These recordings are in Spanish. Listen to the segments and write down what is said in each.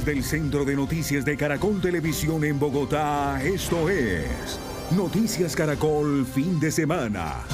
Desde el Centro de Noticias de Caracol Televisión en Bogotá, esto es Noticias Caracol Fin de Semana.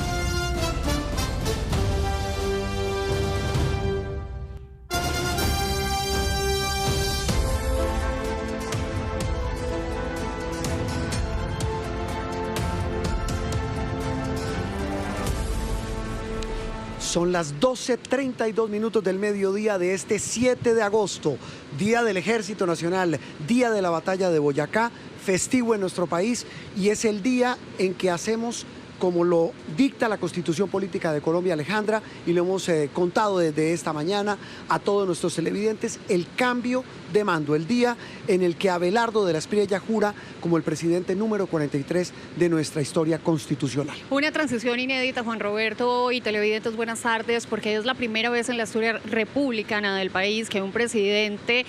Son las 12:32 del mediodía de este 7 de agosto, Día del Ejército Nacional, Día de la Batalla de Boyacá, festivo en nuestro país, y es el día en que hacemos como lo dicta la Constitución Política de Colombia, Alejandra, y lo hemos contado desde esta mañana a todos nuestros televidentes, el cambio de mando, el día en el que Abelardo de la Espriella jura como el presidente número 43 de nuestra historia constitucional. Una transición inédita, Juan Roberto y televidentes, buenas tardes, porque es la primera vez en la historia republicana del país que un presidente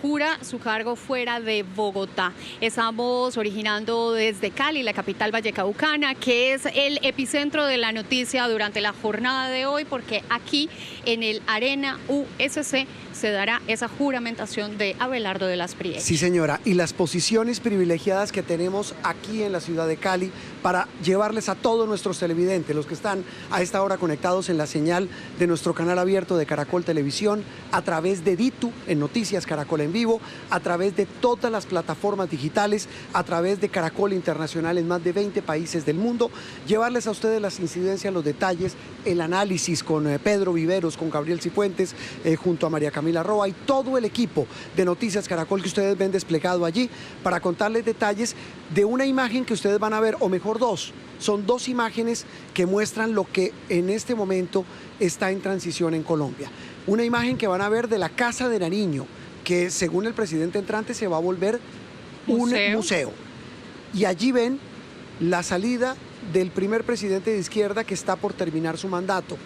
jura su cargo fuera de Bogotá. Estamos originando desde Cali, la capital vallecaucana, que es el epicentro de la noticia durante la jornada de hoy, porque aquí en el Arena USC se dará esa juramentación de Abelardo de la Espriella. Sí, señora, y las posiciones privilegiadas que tenemos aquí en la ciudad de Cali para llevarles a todos nuestros televidentes, los que están a esta hora conectados en la señal de nuestro canal abierto de Caracol Televisión, a través de DITU, en Noticias Caracol en Vivo, a través de todas las plataformas digitales, a través de Caracol Internacional en más de 20 países del mundo, llevarles a ustedes las incidencias, los detalles, el análisis con Pedro Viveros, con Gabriel Cifuentes, junto a María Camila Roa y todo el equipo de Noticias Caracol que ustedes ven desplegado allí para contarles detalles de una imagen que ustedes van a ver, o mejor dos. Son dos imágenes que muestran lo que en este momento está en transición en Colombia. Una imagen que van a ver de la Casa de Nariño, que según el presidente entrante se va a volver un museo. Y allí ven la salida del primer presidente de izquierda que está por terminar su mandato,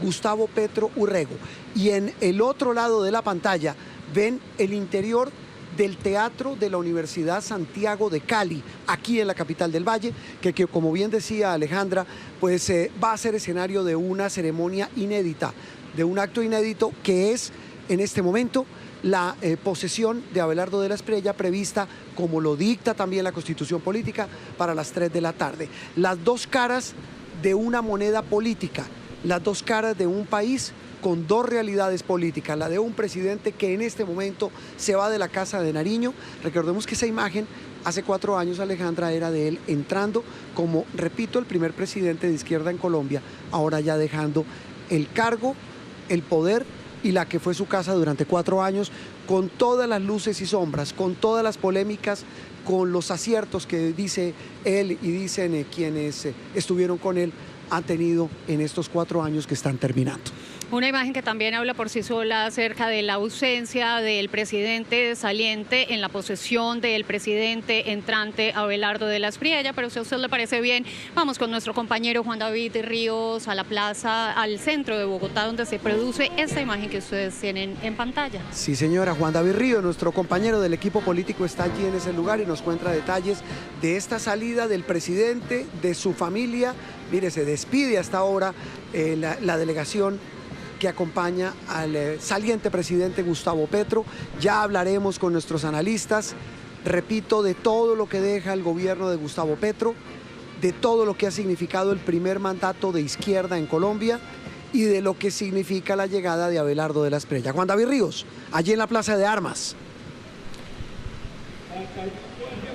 Gustavo Petro Urrego. Y en el otro lado de la pantalla ven el interior del Teatro de la Universidad Santiago de Cali, aquí en la capital del Valle, que como bien decía Alejandra, pues va a ser escenario de una ceremonia inédita, de un acto inédito que es en este momento la posesión de Abelardo de la Espriella, prevista, como lo dicta también la Constitución Política, para las 3 de la tarde. Las dos caras de una moneda política, las dos caras de un país con dos realidades políticas, la de un presidente que en este momento se va de la Casa de Nariño. Recordemos que esa imagen hace 4 años, Alejandra, era de él entrando como, repito, el primer presidente de izquierda en Colombia, ahora ya dejando el cargo, el poder y la que fue su casa durante 4 años, con todas las luces y sombras, con todas las polémicas, con los aciertos que dice él y dicen quienes estuvieron con él, ha tenido en estos 4 años que están terminando. Una imagen que también habla por sí sola acerca de la ausencia del presidente saliente en la posesión del presidente entrante Abelardo de la Espriella, pero si a usted le parece bien, vamos con nuestro compañero Juan David Ríos a la plaza, al centro de Bogotá, donde se produce esta imagen que ustedes tienen en pantalla. Sí, señora, Juan David Ríos, nuestro compañero del equipo político, está allí en ese lugar y nos cuenta detalles de esta salida del presidente, de su familia. Mire, se despide hasta ahora la delegación que acompaña al saliente presidente Gustavo Petro. Ya hablaremos con nuestros analistas, repito, de todo lo que deja el gobierno de Gustavo Petro, de todo lo que ha significado el primer mandato de izquierda en Colombia y de lo que significa la llegada de Abelardo de la Espriella. Juan David Ríos, allí en la Plaza de Armas.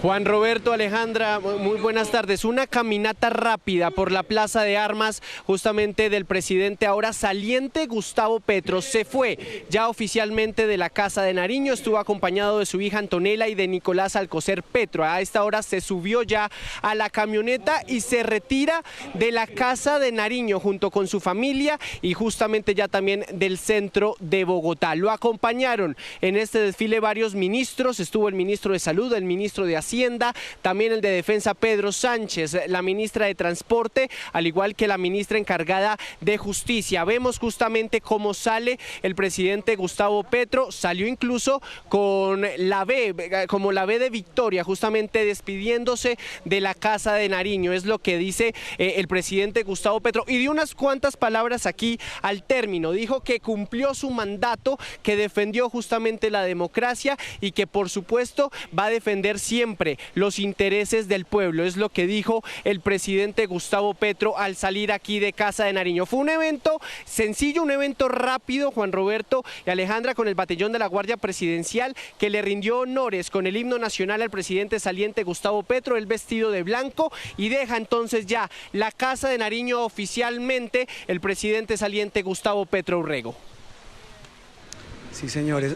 Juan Roberto, Alejandra, muy buenas tardes. Una caminata rápida por la Plaza de Armas, justamente del presidente ahora saliente Gustavo Petro. Se fue ya oficialmente de la Casa de Nariño, estuvo acompañado de su hija Antonella y de Nicolás Alcocer Petro. A esta hora se subió ya a la camioneta y se retira de la Casa de Nariño junto con su familia y justamente ya también del centro de Bogotá. Lo acompañaron en este desfile varios ministros, estuvo el ministro de Salud, el ministro ministro de Hacienda, también el de Defensa Pedro Sánchez, la ministra de Transporte, al igual que la ministra encargada de Justicia. Vemos justamente cómo sale el presidente Gustavo Petro, salió incluso con la B, como la B de Victoria, justamente despidiéndose de la Casa de Nariño, es lo que dice el presidente Gustavo Petro, y dio unas cuantas palabras aquí al término. Dijo que cumplió su mandato, que defendió justamente la democracia y que por supuesto va a defender siempre los intereses del pueblo, es lo que dijo el presidente Gustavo Petro al salir aquí de Casa de Nariño. Fue un evento sencillo, un evento rápido, Juan Roberto y Alejandra, con el batallón de la Guardia Presidencial, que le rindió honores con el himno nacional al presidente saliente Gustavo Petro, el vestido de blanco, y deja entonces ya la Casa de Nariño oficialmente el presidente saliente Gustavo Petro Urrego. Sí, señores.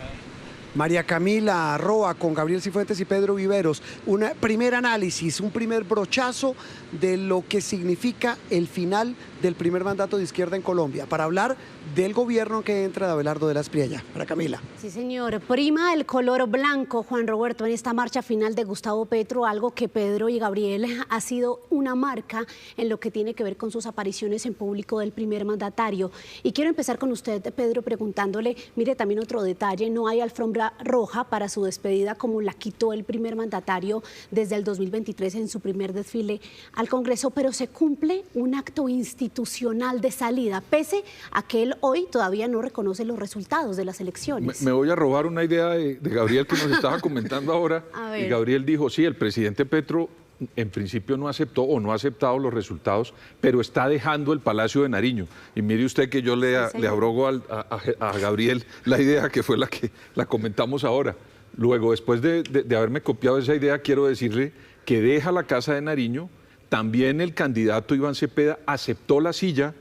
María Camila Roa con Gabriel Cifuentes y Pedro Viveros, un primer análisis, un primer brochazo de lo que significa el final del primer mandato de izquierda en Colombia, para hablar del gobierno que entra de Abelardo de la Espriella. María Camila. Sí, señor. Prima el color blanco, Juan Roberto, en esta marcha final de Gustavo Petro, algo que Pedro y Gabriel ha sido una marca en lo que tiene que ver con sus apariciones en público del primer mandatario. Y quiero empezar con usted, Pedro, preguntándole, mire, también otro detalle, no hay alfombra roja para su despedida como la quitó el primer mandatario desde el 2023 en su primer desfile al Congreso, pero se cumple un acto institucional de salida, pese a que él hoy todavía no reconoce los resultados de las elecciones. Me voy a robar una idea de Gabriel que nos estaba comentando ahora. Y Gabriel dijo, sí, el presidente Petro en principio no aceptó o no ha aceptado los resultados, pero está dejando el Palacio de Nariño. Y mire usted que yo le abrogo a Gabriel la idea que fue la comentamos ahora. Luego, después de haberme copiado esa idea, quiero decirle que deja la Casa de Nariño. También el candidato Iván Cepeda aceptó la silla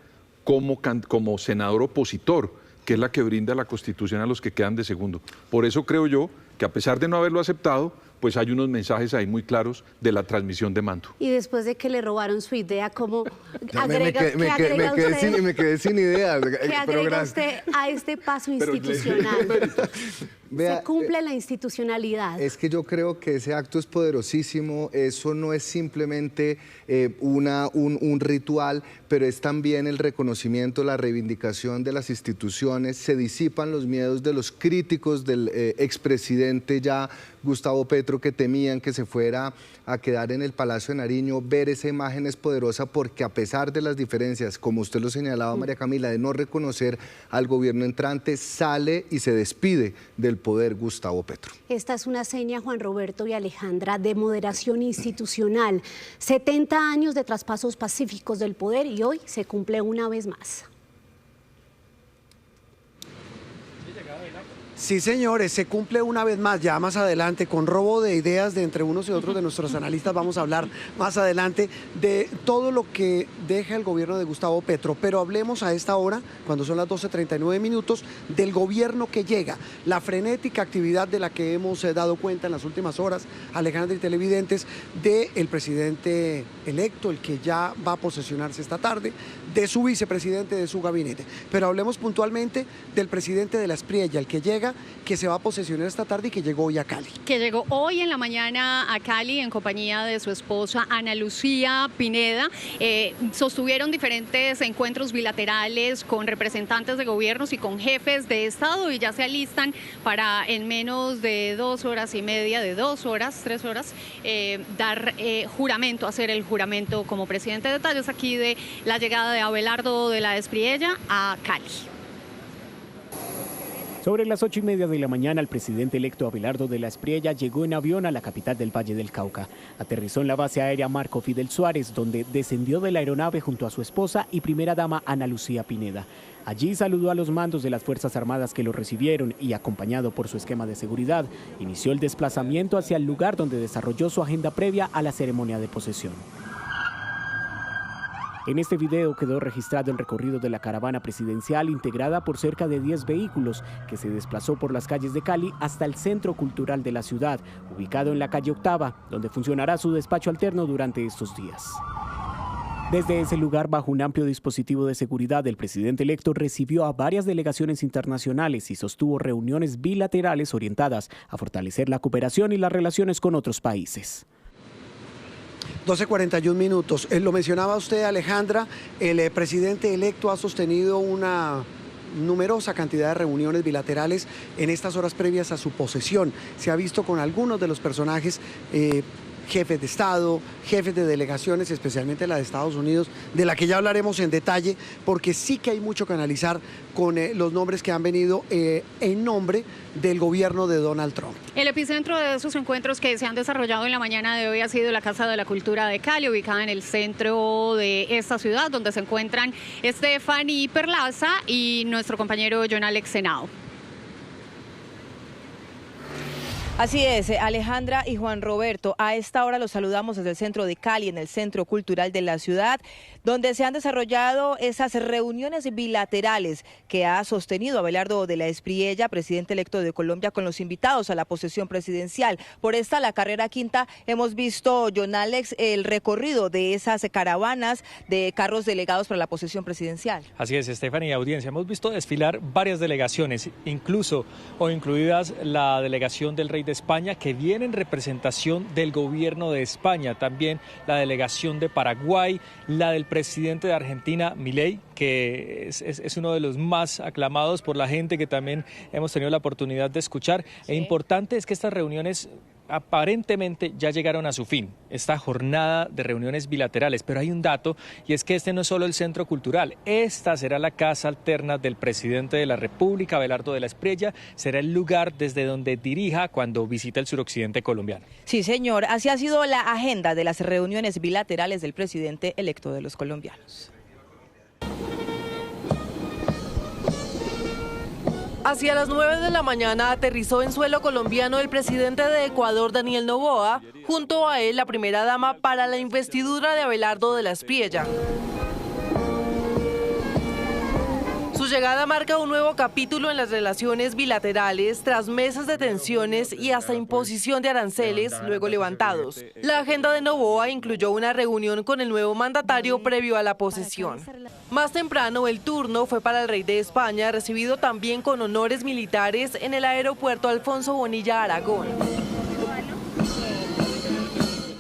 como senador opositor, que es la que brinda la Constitución a los que quedan de segundo. Por eso creo yo que, a pesar de no haberlo aceptado, pues hay unos mensajes ahí muy claros de la transmisión de mando. Y después de que le robaron su idea, ¿cómo me quedé sin idea. ¿Qué agrega usted a este paso institucional? Se cumple la institucionalidad. Es que yo creo que ese acto es poderosísimo, eso no es simplemente un ritual, pero es también el reconocimiento, la reivindicación de las instituciones, se disipan los miedos de los críticos del expresidente ya Gustavo Petro, que temían que se fuera a quedar en el Palacio de Nariño. Ver esa imagen es poderosa porque, a pesar de las diferencias, como usted lo señalaba, María Camila, de no reconocer al gobierno entrante, sale y se despide del poder Gustavo Petro. Esta es una seña, Juan Roberto y Alejandra, de moderación institucional. 70 años de traspasos pacíficos del poder y hoy se cumple una vez más. Sí, señores, se cumple una vez más, ya más adelante, con robo de ideas de entre unos y otros de nuestros analistas. Vamos a hablar más adelante de todo lo que deja el gobierno de Gustavo Petro, pero hablemos a esta hora, cuando son las 12:39 minutos, del gobierno que llega, la frenética actividad de la que hemos dado cuenta en las últimas horas, Alejandra y televidentes, del presidente electo, el que ya va a posesionarse esta tarde, de su vicepresidente, de su gabinete. Pero hablemos puntualmente del presidente de la Espriella, el que llega, que se va a posesionar esta tarde y que llegó hoy a Cali. Que llegó hoy en la mañana a Cali en compañía de su esposa Ana Lucía Pineda. Sostuvieron diferentes encuentros bilaterales con representantes de gobiernos y con jefes de Estado y ya se alistan para en menos de 2 horas y media, de 2 horas, 3 horas, dar juramento, hacer el juramento como presidente. Detalles aquí de la llegada de Abelardo de la Espriella a Cali. Sobre las 8:30 de la mañana, el presidente electo Abelardo de la Espriella llegó en avión a la capital del Valle del Cauca. Aterrizó en la base aérea Marco Fidel Suárez, donde descendió de la aeronave junto a su esposa y primera dama Ana Lucía Pineda. Allí saludó a los mandos de las Fuerzas Armadas que lo recibieron y, acompañado por su esquema de seguridad, inició el desplazamiento hacia el lugar donde desarrolló su agenda previa a la ceremonia de posesión. En este video quedó registrado el recorrido de la caravana presidencial integrada por cerca de 10 vehículos que se desplazó por las calles de Cali hasta el Centro Cultural de la ciudad, ubicado en la calle Octava, donde funcionará su despacho alterno durante estos días. Desde ese lugar, bajo un amplio dispositivo de seguridad, el presidente electo recibió a varias delegaciones internacionales y sostuvo reuniones bilaterales orientadas a fortalecer la cooperación y las relaciones con otros países. 12:41 minutos. Lo mencionaba usted, Alejandra, el presidente electo ha sostenido una numerosa cantidad de reuniones bilaterales en estas horas previas a su posesión. Se ha visto con algunos de los personajes jefes de Estado, jefes de delegaciones, especialmente la de Estados Unidos, de la que ya hablaremos en detalle, porque sí que hay mucho que analizar con los nombres que han venido en nombre del gobierno de Donald Trump. El epicentro de esos encuentros que se han desarrollado en la mañana de hoy ha sido la Casa de la Cultura de Cali, ubicada en el centro de esta ciudad, donde se encuentran Stephanie Perlaza y nuestro compañero John Alex Henao. Así es, Alejandra y Juan Roberto, a esta hora los saludamos desde el centro de Cali, en el Centro Cultural de la ciudad, donde se han desarrollado esas reuniones bilaterales que ha sostenido Abelardo de la Espriella, presidente electo de Colombia, con los invitados a la posesión presidencial. Por esta, la carrera quinta, hemos visto, John Alex, el recorrido de esas caravanas de carros delegados para la posesión presidencial. Así es, Stephanie y audiencia, hemos visto desfilar varias delegaciones, incluso o incluidas la delegación del rey de España, que viene en representación del gobierno de España, también la delegación de Paraguay, la del presidente de Argentina, Milei, que es uno de los más aclamados por la gente que también hemos tenido la oportunidad de escuchar. Sí. E importante es que estas reuniones aparentemente ya llegaron a su fin, esta jornada de reuniones bilaterales, pero hay un dato, y es que este no es solo el centro cultural, esta será la casa alterna del presidente de la República, Abelardo de la Espriella, será el lugar desde donde dirija cuando visita el suroccidente colombiano. Sí, señor, así ha sido la agenda de las reuniones bilaterales del presidente electo de los colombianos. Hacia las 9 de la mañana aterrizó en suelo colombiano el presidente de Ecuador, Daniel Noboa, junto a él la primera dama para la investidura de Abelardo de la Espriella. Su llegada marca un nuevo capítulo en las relaciones bilaterales tras meses de tensiones y hasta imposición de aranceles luego levantados. La agenda de Noboa incluyó una reunión con el nuevo mandatario previo a la posesión. Más temprano el turno fue para el rey de España, recibido también con honores militares en el aeropuerto Alfonso Bonilla, Aragón.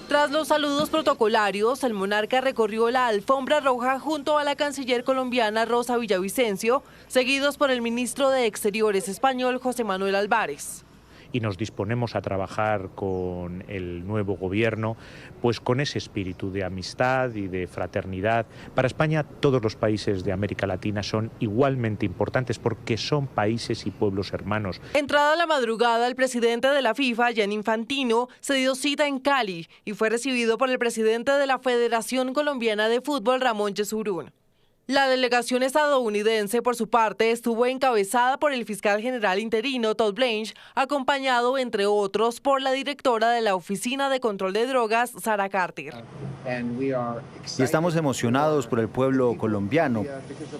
Tras los saludos protocolarios, el monarca recorrió la alfombra roja junto a la canciller colombiana Rosa Villavicencio, seguidos por el ministro de Exteriores español José Manuel Álvarez. Y nos disponemos a trabajar con el nuevo gobierno, pues con ese espíritu de amistad y de fraternidad. Para España, todos los países de América Latina son igualmente importantes porque son países y pueblos hermanos. Entrada la madrugada, el presidente de la FIFA, Gianni Infantino, se dio cita en Cali y fue recibido por el presidente de la Federación Colombiana de Fútbol, Ramón Yesurún. La delegación estadounidense, por su parte, estuvo encabezada por el fiscal general interino Todd Blanche, acompañado, entre otros, por la directora de la Oficina de Control de Drogas, Sarah Carter. Y estamos emocionados por el pueblo colombiano.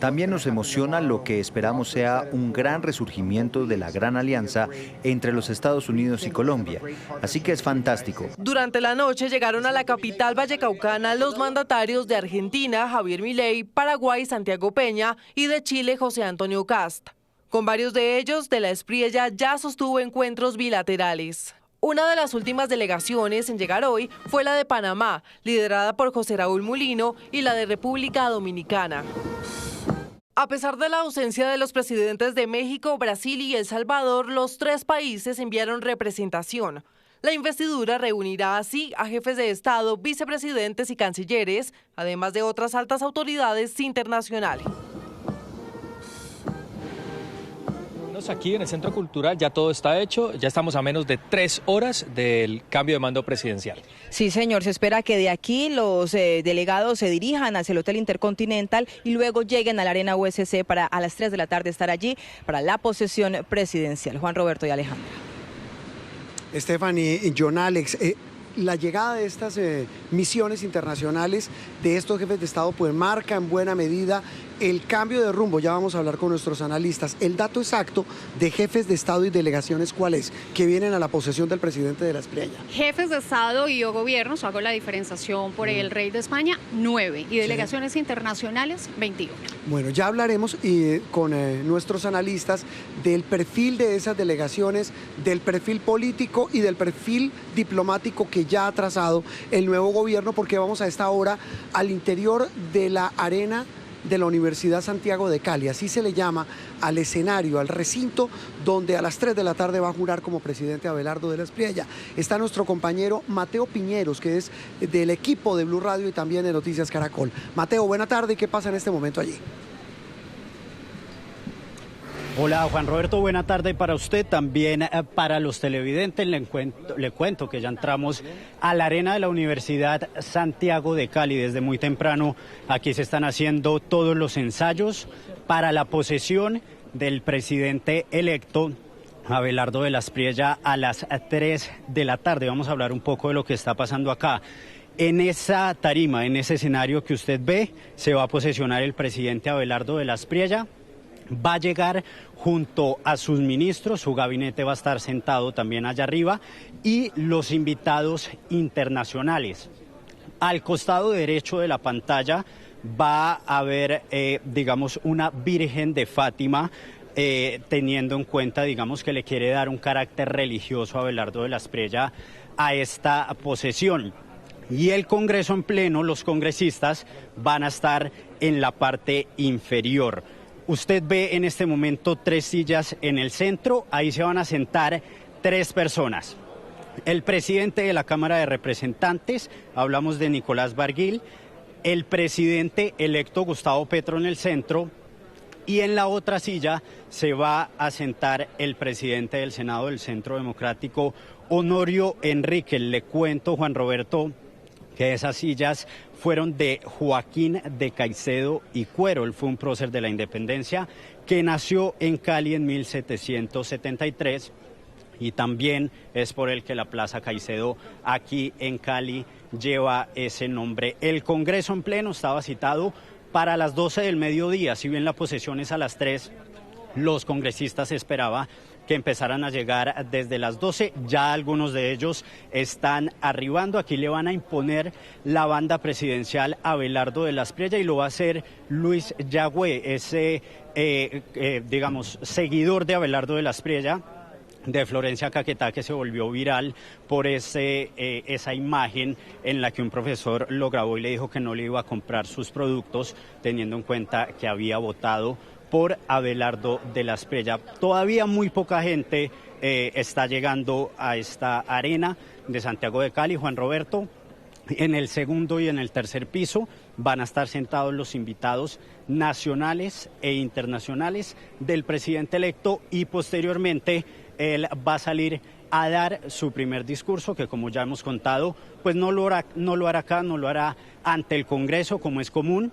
También nos emociona lo que esperamos sea un gran resurgimiento de la gran alianza entre los Estados Unidos y Colombia. Así que es fantástico. Durante la noche llegaron a la capital vallecaucana los mandatarios de Argentina, Javier Milei, Paraguay, Santiago Peña, y de Chile, José Antonio Kast. Con varios de ellos, de la Espriella ya sostuvo encuentros bilaterales. Una de las últimas delegaciones en llegar hoy fue la de Panamá, liderada por José Raúl Mulino, y la de República Dominicana. A pesar de la ausencia de los presidentes de México, Brasil y El Salvador, los tres países enviaron representación. La investidura reunirá así a jefes de Estado, vicepresidentes y cancilleres, además de otras altas autoridades internacionales. Aquí en el Centro Cultural ya todo está hecho, ya estamos a menos de 3 horas del cambio de mando presidencial. Sí, señor, se espera que de aquí los delegados se dirijan hacia el Hotel Intercontinental y luego lleguen a la Arena USC para a las 3 de la tarde estar allí para la posesión presidencial. Juan Roberto y Alejandra. Stephanie y John Alex, la llegada de estas misiones internacionales de estos jefes de Estado pues marca en buena medida el cambio de rumbo, ya vamos a hablar con nuestros analistas. El dato exacto de jefes de Estado y delegaciones, ¿cuál es? Que vienen a la posesión del presidente de la Espriella. Jefes de Estado y o gobiernos, hago la diferenciación por el rey de España, 9, y delegaciones internacionales, 21. Bueno, ya hablaremos con nuestros analistas del perfil de esas delegaciones, del perfil político y del perfil diplomático que ya ha trazado el nuevo gobierno, porque vamos a esta hora al interior de la arena de la Universidad Santiago de Cali, así se le llama al escenario, al recinto donde a las 3 de la tarde va a jurar como presidente Abelardo de la Espriella. Está nuestro compañero Mateo Piñeros, que es del equipo de Blue Radio y también de Noticias Caracol. Mateo, buena tarde, ¿y qué pasa en este momento allí? Hola Juan Roberto, buena tarde para usted, también para los televidentes. Le cuento que ya entramos a la arena de la Universidad Santiago de Cali. Desde muy temprano aquí se están haciendo todos los ensayos para la posesión del presidente electo Abelardo de la Espriella a las 3 de la tarde. Vamos a hablar un poco de lo que está pasando acá. En esa tarima, en ese escenario que usted ve, se va a posesionar el presidente Abelardo de la Espriella. Va a llegar junto a sus ministros, su gabinete va a estar sentado también allá arriba, y los invitados internacionales. Al costado derecho de la pantalla va a haber, digamos, una Virgen de Fátima, teniendo en cuenta, digamos, que le quiere dar un carácter religioso a Abelardo de la Espriella a esta posesión. Y el Congreso en pleno, los congresistas van a estar en la parte inferior. Usted ve en este momento 3 sillas en el centro, ahí se van a sentar 3 personas. El presidente de la Cámara de Representantes, hablamos de Nicolás Barguil, el presidente electo Gustavo Petro en el centro, y en la otra silla se va a sentar el presidente del Senado del Centro Democrático, Honorio Enríquez. Le cuento, Juan Roberto, que esas sillas fueron de Joaquín de Caicedo y Cuero. Él fue un prócer de la independencia que nació en Cali en 1773 y también es por él que la Plaza Caicedo aquí en Cali lleva ese nombre. El Congreso en pleno estaba citado para las 12 del mediodía, si bien la posesión es a las 3, los congresistas esperaban que empezaran a llegar desde las 12, ya algunos de ellos están arribando. Aquí le van a imponer la banda presidencial a Abelardo de la Espriella y lo va a hacer Luis Yagüe, ese, digamos, seguidor de Abelardo de la Espriella, de Florencia Caquetá, que se volvió viral por esa imagen en la que un profesor lo grabó y le dijo que no le iba a comprar sus productos, teniendo en cuenta que había votado por Abelardo de la Espriella. Todavía muy poca gente está llegando a esta arena de Santiago de Cali. Juan Roberto, en el segundo y en el tercer piso van a estar sentados los invitados nacionales e internacionales del presidente electo y posteriormente él va a salir a dar su primer discurso, que como ya hemos contado, pues no lo hará acá, no lo hará ante el Congreso como es común,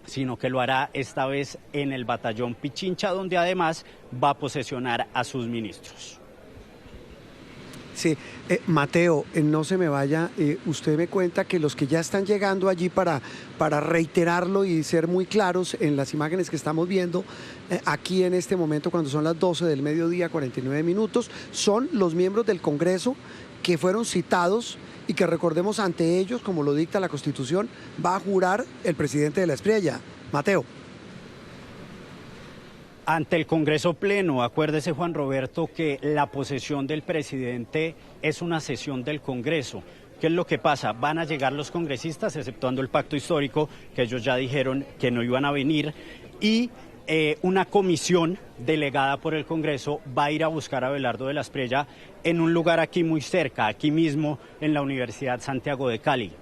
sino que lo hará esta vez en el batallón Pichincha, donde además va a posesionar a sus ministros. Sí, Mateo, no se me vaya, usted me cuenta que los que ya están llegando allí para reiterarlo y ser muy claros en las imágenes que estamos viendo aquí en este momento, cuando son las 12 del mediodía, 49 minutos, son los miembros del Congreso que fueron citados y que recordemos ante ellos, como lo dicta la Constitución, va a jurar el presidente de la Espriella. Mateo. Ante el Congreso pleno, acuérdese Juan Roberto que la posesión del presidente es una sesión del Congreso. ¿Qué es lo que pasa? Van a llegar los congresistas, exceptuando el pacto histórico, que ellos ya dijeron que no iban a venir, y una comisión delegada por el Congreso va a ir a buscar a Abelardo de la Espriella en un lugar aquí muy cerca, aquí mismo en la Universidad Santiago de Cali.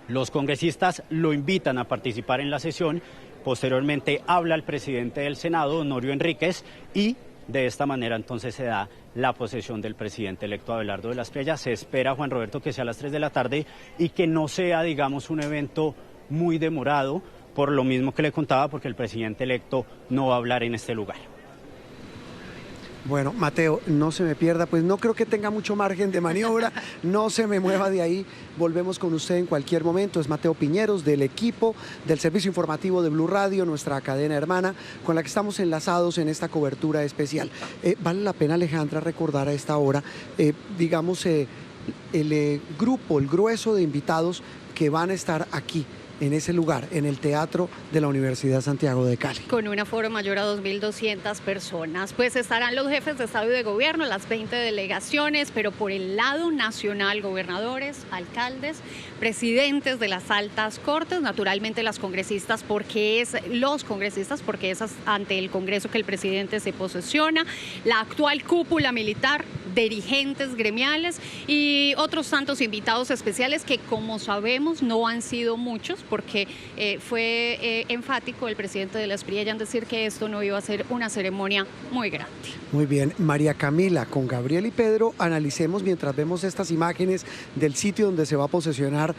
Los congresistas lo invitan a participar en la sesión, posteriormente habla el presidente del Senado, Honorio Enríquez, y de esta manera entonces se da la posesión del presidente electo Abelardo de la Espriella. Se espera, Juan Roberto, que sea a las 3 de la tarde y que no sea, digamos, un evento muy demorado, por lo mismo que le contaba, porque el presidente electo no va a hablar en este lugar. Bueno, Mateo, no se me pierda, pues no creo que tenga mucho margen de maniobra, no se me mueva de ahí, volvemos con usted en cualquier momento. Es Mateo Piñeros, del equipo del servicio informativo de Blue Radio, nuestra cadena hermana, con la que estamos enlazados en esta cobertura especial. Vale la pena, Alejandra, recordar a esta hora, digamos, el grupo, el grueso de invitados que van a estar aquí, en ese lugar, en el Teatro de la Universidad Santiago de Cali. Con un aforo mayor a 2.200 personas. Pues estarán los jefes de Estado y de Gobierno, las 20 delegaciones, pero por el lado nacional, gobernadores, alcaldes, presidentes de las altas cortes, naturalmente los congresistas, porque es ante el Congreso que el presidente se posesiona, la actual cúpula militar, dirigentes gremiales y otros tantos invitados especiales que, como sabemos, no han sido muchos, porque fue enfático el presidente de la Espriella en decir que esto no iba a ser una ceremonia muy grande. Muy bien, María Camila, con Gabriel y Pedro analicemos mientras vemos estas imágenes del sitio donde se va a posesionar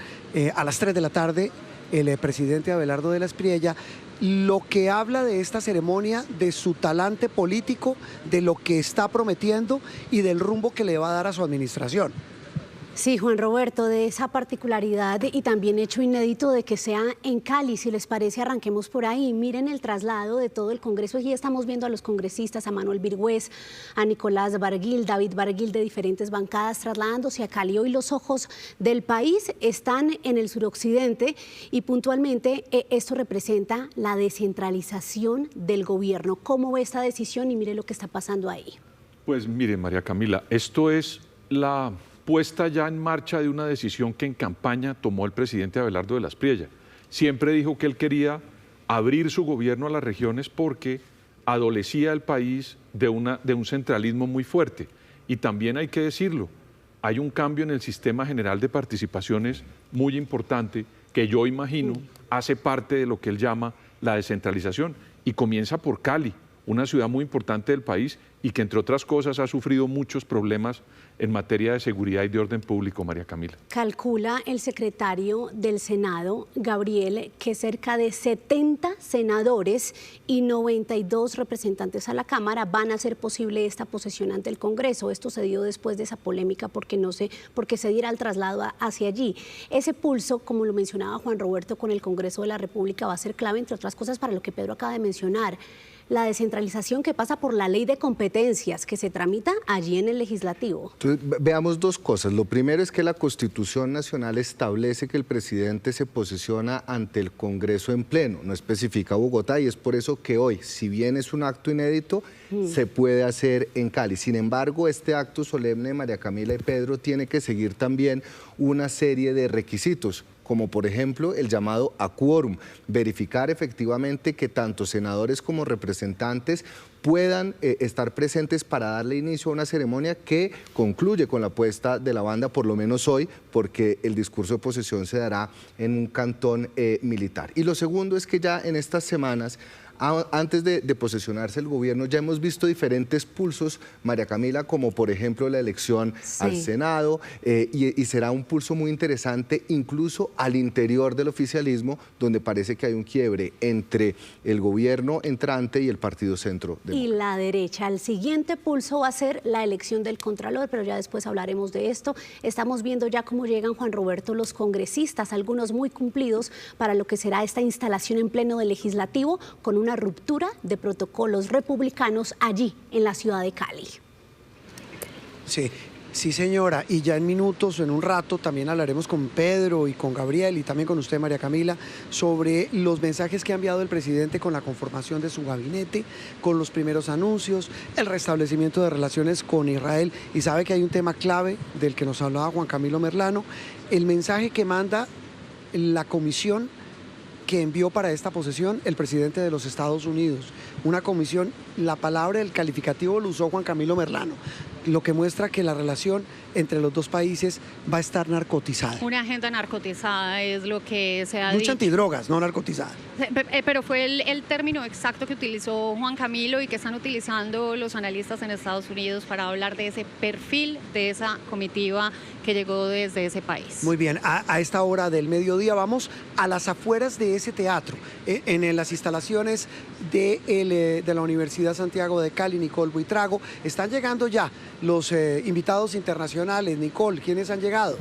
a las 3 de la tarde el presidente Abelardo de la Espriella, lo que habla de esta ceremonia, de su talante político, de lo que está prometiendo y del rumbo que le va a dar a su administración. Sí, Juan Roberto, de esa particularidad y también hecho inédito de que sea en Cali. Si les parece, arranquemos por ahí. Miren el traslado de todo el Congreso. Aquí estamos viendo a los congresistas, a Manuel Virgües, a Nicolás Barguil, David Barguil, de diferentes bancadas trasladándose a Cali. Hoy los ojos del país están en el suroccidente y puntualmente esto representa la descentralización del gobierno. ¿Cómo ve esta decisión? Y mire lo que está pasando ahí. Pues mire, María Camila, esto es la puesta ya en marcha de una decisión que en campaña tomó el presidente Abelardo de la Espriella. Siempre dijo que él quería abrir su gobierno a las regiones porque adolecía el país de un centralismo muy fuerte. Y también hay que decirlo, hay un cambio en el sistema general de participaciones muy importante que yo imagino hace parte de lo que él llama la descentralización y comienza por Cali, una ciudad muy importante del país y que, entre otras cosas, ha sufrido muchos problemas en materia de seguridad y de orden público, María Camila. Calcula el secretario del Senado, Gabriel, que cerca de 70 senadores y 92 representantes a la Cámara van a hacer posible esta posesión ante el Congreso. Esto se dio después de esa polémica porque se diera el traslado hacia allí. Ese pulso, como lo mencionaba Juan Roberto, con el Congreso de la República va a ser clave, entre otras cosas, para lo que Pedro acaba de mencionar. La descentralización que pasa por la ley de competencias que se tramita allí en el legislativo. Entonces, veamos dos cosas. Lo primero es que la Constitución Nacional establece que el presidente se posesiona ante el Congreso en pleno, no especifica Bogotá, y es por eso que hoy, si bien es un acto inédito, se puede hacer en Cali. Sin embargo, este acto solemne de María Camila y Pedro tiene que seguir también una serie de requisitos, como por ejemplo el llamado a quórum, verificar efectivamente que tanto senadores como representantes puedan estar presentes para darle inicio a una ceremonia que concluye con la puesta de la banda, por lo menos hoy, porque el discurso de posesión se dará en un cantón militar. Y lo segundo es que ya en estas semanas, antes de posesionarse el gobierno, ya hemos visto diferentes pulsos, María Camila, como por ejemplo la elección al Senado, y será un pulso muy interesante incluso al interior del oficialismo, donde parece que hay un quiebre entre el gobierno entrante y el Partido Centro. Y la derecha. El siguiente pulso va a ser la elección del Contralor, pero ya después hablaremos de esto. Estamos viendo ya cómo llegan, Juan Roberto, los congresistas, algunos muy cumplidos para lo que será esta instalación en pleno del Legislativo, con una ruptura de protocolos republicanos allí en la ciudad de Cali. Sí, señora, y ya en minutos, en un rato, también hablaremos con Pedro y con Gabriel y también con usted, María Camila, sobre los mensajes que ha enviado el presidente con la conformación de su gabinete, con los primeros anuncios, el restablecimiento de relaciones con Israel, y sabe que hay un tema clave del que nos hablaba Juan Camilo Merlano, el mensaje que manda la comisión que envió para esta posesión el presidente de los Estados Unidos. Una comisión, la palabra, el calificativo lo usó Juan Camilo Merlano, lo que muestra que la relación entre los dos países va a estar narcotizada. Una agenda narcotizada es lo que se ha dicho. Lucha antidrogas, no narcotizada. Pero fue el término exacto que utilizó Juan Camilo y que están utilizando los analistas en Estados Unidos para hablar de ese perfil de esa comitiva que llegó desde ese país. Muy bien, a esta hora del mediodía vamos a las afueras de ese teatro, en las instalaciones de la Universidad Santiago de Cali. Nicole Buitrago, están llegando ya los invitados internacionales. Nicole, ¿quiénes han llegado?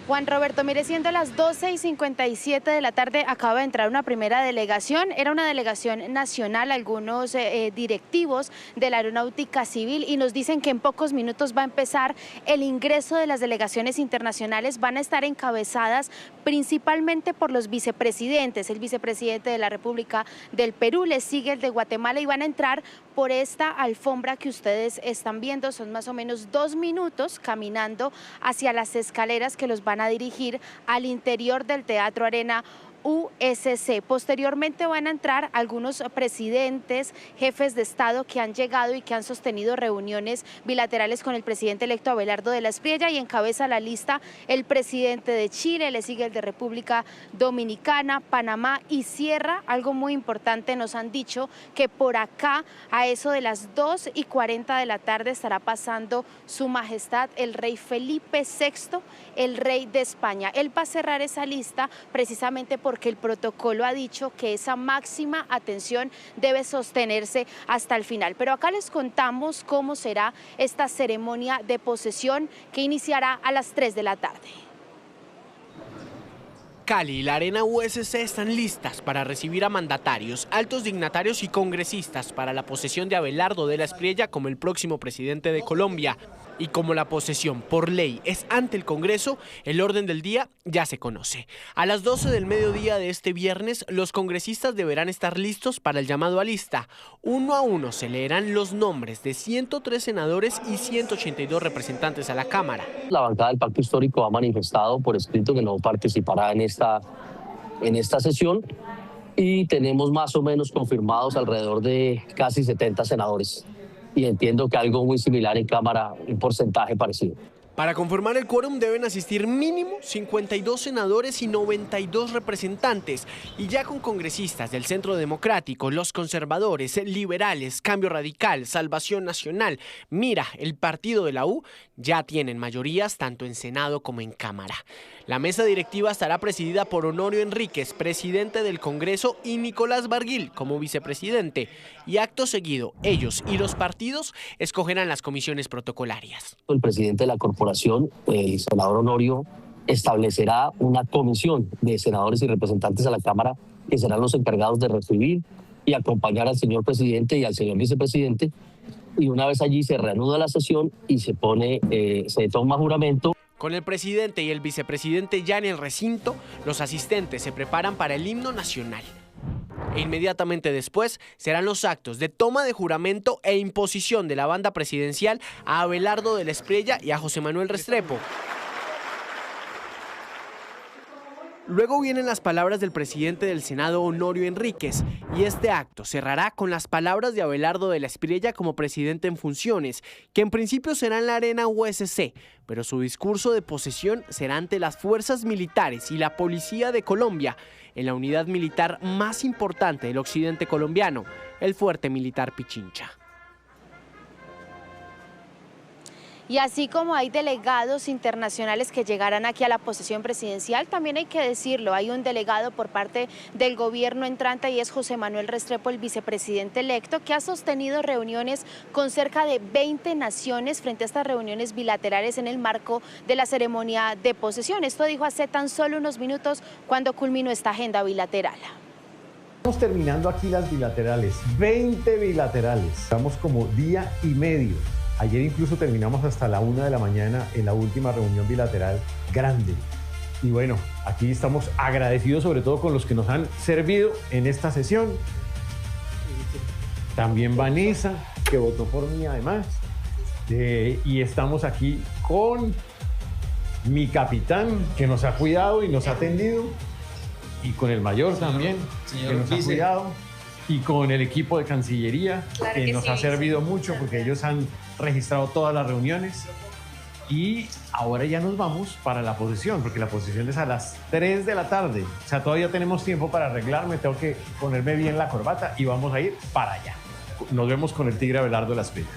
Juan Roberto, mire, siendo las 12:57 de la tarde, acaba de entrar una primera delegación. Era una delegación nacional, algunos directivos de la Aeronáutica Civil, y nos dicen que en pocos minutos va a empezar el ingreso de las delegaciones internacionales. Van a estar encabezadas principalmente por los vicepresidentes. El vicepresidente de la República del Perú, le sigue el de Guatemala, y van a entrar por esta alfombra que ustedes están viendo. Son más o menos 2 minutos caminando hacia las escaleras que los van a dirigir al interior del Teatro Arena USC. Posteriormente van a entrar algunos presidentes, jefes de Estado que han llegado y que han sostenido reuniones bilaterales con el presidente electo Abelardo de la Espriella, y encabeza la lista el presidente de Chile, le sigue el de República Dominicana, Panamá, y cierra algo muy importante. Nos han dicho que por acá, a eso de las 2:40 de la tarde, estará pasando Su Majestad el Rey Felipe VI, el Rey de España. Él va a cerrar esa lista precisamente porque el protocolo ha dicho que esa máxima atención debe sostenerse hasta el final. Pero acá les contamos cómo será esta ceremonia de posesión, que iniciará a las 3 de la tarde. Cali y la Arena USC están listas para recibir a mandatarios, altos dignatarios y congresistas para la posesión de Abelardo de la Espriella como el próximo presidente de Colombia. Y como la posesión por ley es ante el Congreso, el orden del día ya se conoce. A las 12 del mediodía de este viernes, los congresistas deberán estar listos para el llamado a lista. Uno a uno se leerán los nombres de 103 senadores y 182 representantes a la Cámara. La bancada del Pacto Histórico ha manifestado por escrito que no participará en esta sesión, y tenemos más o menos confirmados alrededor de casi 70 senadores. Y entiendo que algo muy similar en Cámara, un porcentaje parecido. Para conformar el quórum deben asistir mínimo 52 senadores y 92 representantes, y ya con congresistas del Centro Democrático, los conservadores, liberales, Cambio Radical, Salvación Nacional, Mira, el partido de la U, ya tienen mayorías tanto en Senado como en Cámara. La mesa directiva estará presidida por Honorio Enríquez, presidente del Congreso, y Nicolás Barguil como vicepresidente, y acto seguido ellos y los partidos escogerán las comisiones protocolarias. El presidente de la corporación, el senador Honorio, establecerá una comisión de senadores y representantes a la Cámara que serán los encargados de recibir y acompañar al señor presidente y al señor vicepresidente, y una vez allí se reanuda la sesión y se toma juramento. Con el presidente y el vicepresidente ya en el recinto, los asistentes se preparan para el himno nacional. E inmediatamente después serán los actos de toma de juramento e imposición de la banda presidencial a Abelardo de la Espriella y a José Manuel Restrepo. Luego vienen las palabras del presidente del Senado, Honorio Enríquez, y este acto cerrará con las palabras de Abelardo de la Espriella como presidente en funciones, que en principio será en la Arena USC, pero su discurso de posesión será ante las fuerzas militares y la Policía de Colombia, en la unidad militar más importante del occidente colombiano, el Fuerte Militar Pichincha. Y así como hay delegados internacionales que llegarán aquí a la posesión presidencial, también hay que decirlo, hay un delegado por parte del gobierno entrante, y es José Manuel Restrepo, el vicepresidente electo, que ha sostenido reuniones con cerca de 20 naciones frente a estas reuniones bilaterales en el marco de la ceremonia de posesión. Esto dijo hace tan solo unos minutos cuando culminó esta agenda bilateral. Estamos terminando aquí las bilaterales, 20 bilaterales, estamos como día y medio. Ayer incluso terminamos hasta la 1 de la mañana en la última reunión bilateral grande. Y bueno, aquí estamos agradecidos sobre todo con los que nos han servido en esta sesión. También Vanessa, que votó por mí además. Y estamos aquí con mi capitán, que nos ha cuidado y nos ha atendido. Y con el mayor también, que nos ha cuidado. Y con el equipo de Cancillería, que nos ha servido mucho porque ellos han registrado todas las reuniones. Y ahora ya nos vamos para la posesión, porque la posesión es a las 3 de la tarde. O sea, todavía tenemos tiempo para arreglarme, tengo que ponerme bien la corbata y vamos a ir para allá. Nos vemos con el tigre Abelardo de la Espriella.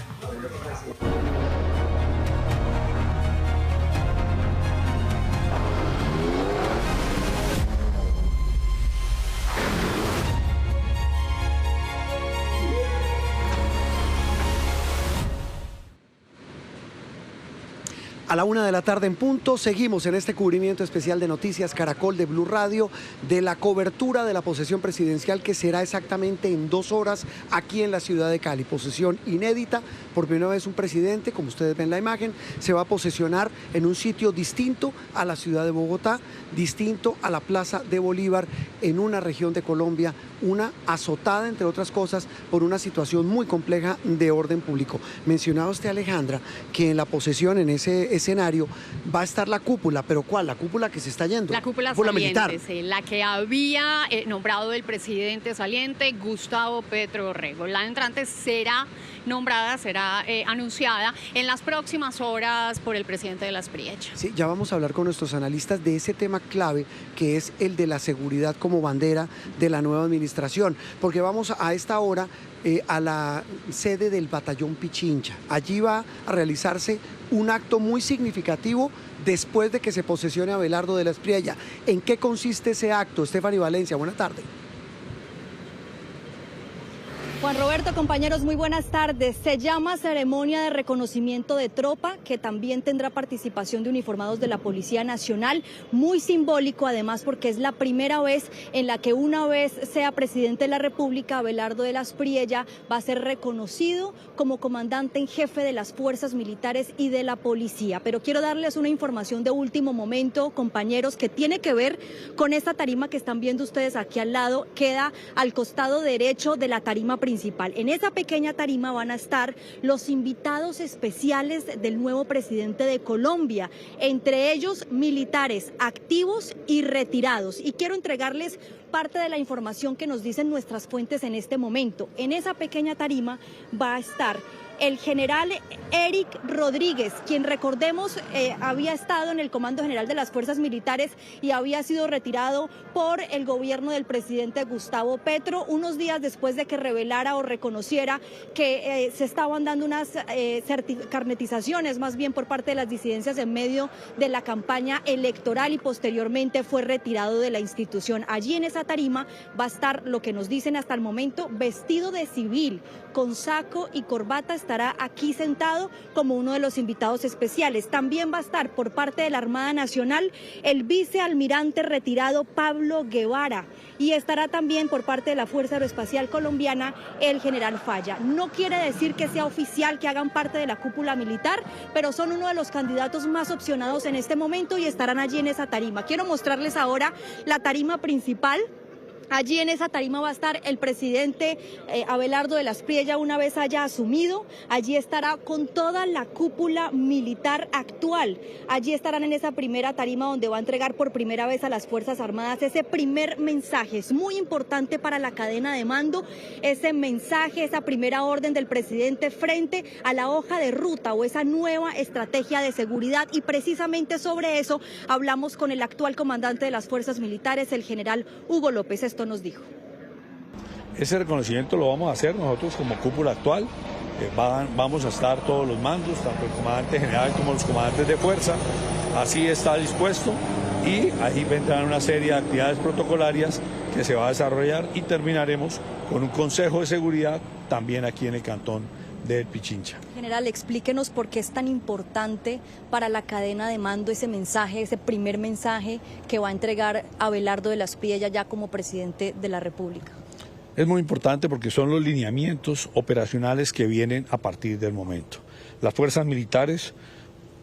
A la 1 de la tarde en punto, seguimos en este cubrimiento especial de Noticias Caracol de Blue Radio de la cobertura de la posesión presidencial que será exactamente en 2 horas aquí en la ciudad de Cali. Posesión inédita, por primera vez un presidente, como ustedes ven la imagen, se va a posesionar en un sitio distinto a la ciudad de Bogotá, distinto a la Plaza de Bolívar, en una región de Colombia, una azotada, entre otras cosas, por una situación muy compleja de orden público. Mencionaba usted, Alejandra, que en la posesión, en ese escenario, va a estar la cúpula, pero ¿cuál? La cúpula que se está yendo. La cúpula militar. Sí, la que había nombrado el presidente saliente, Gustavo Petro Rego. La entrante será nombrada, será anunciada en las próximas horas por el presidente de la Espriella. Sí, ya vamos a hablar con nuestros analistas de ese tema clave que es el de la seguridad como bandera de la nueva administración, porque vamos a esta hora a la sede del batallón Pichincha. Allí va a realizarse un acto muy significativo después de que se posesione Abelardo de la Espriella. ¿En qué consiste ese acto? Estefany Valencia, buena tarde. Juan Roberto, compañeros, muy buenas tardes. Se llama ceremonia de reconocimiento de tropa, que también tendrá participación de uniformados de la Policía Nacional. Muy simbólico, además, porque es la primera vez en la que, una vez sea presidente de la República, Abelardo de la Espriella va a ser reconocido como comandante en jefe de las fuerzas militares y de la policía. Pero quiero darles una información de último momento, compañeros, que tiene que ver con esta tarima que están viendo ustedes aquí al lado. Queda al costado derecho de la tarima principal. En esa pequeña tarima van a estar los invitados especiales del nuevo presidente de Colombia, entre ellos militares activos y retirados. Y quiero entregarles parte de la información que nos dicen nuestras fuentes en este momento. En esa pequeña tarima va a estar el general Eric Rodríguez, quien, recordemos, había estado en el Comando General de las Fuerzas Militares y había sido retirado por el gobierno del presidente Gustavo Petro, unos días después de que revelara o reconociera que se estaban dando unas carnetizaciones, más bien por parte de las disidencias en medio de la campaña electoral, y posteriormente fue retirado de la institución. Allí en esa tarima va a estar, lo que nos dicen hasta el momento, vestido de civil, con saco y corbata, estará aquí sentado como uno de los invitados especiales. También va a estar por parte de la Armada Nacional el vicealmirante retirado Pablo Guevara, y estará también por parte de la Fuerza Aeroespacial Colombiana el general Falla. No quiere decir que sea oficial que hagan parte de la cúpula militar, pero son uno de los candidatos más opcionados en este momento y estarán allí en esa tarima. Quiero mostrarles ahora la tarima principal. Allí en esa tarima va a estar el presidente Abelardo de la Espriella una vez haya asumido. Allí estará con toda la cúpula militar actual. Allí estarán en esa primera tarima donde va a entregar por primera vez a las Fuerzas Armadas ese primer mensaje. Es muy importante para la cadena de mando ese mensaje, esa primera orden del presidente frente a la hoja de ruta o esa nueva estrategia de seguridad. Y precisamente sobre eso hablamos con el actual comandante de las Fuerzas Militares, el general Hugo López. Esto nos dijo. Ese reconocimiento lo vamos a hacer nosotros como cúpula actual. Vamos a estar todos los mandos, tanto el comandante general como los comandantes de fuerza. Así está dispuesto, y ahí vendrán una serie de actividades protocolarias que se va a desarrollar, y terminaremos con un consejo de seguridad también aquí en el cantón del Pichincha. General, explíquenos por qué es tan importante para la cadena de mando ese mensaje, ese primer mensaje que va a entregar Abelardo de la Espriella ya como presidente de la República. Es muy importante porque son los lineamientos operacionales que vienen a partir del momento. Las fuerzas militares,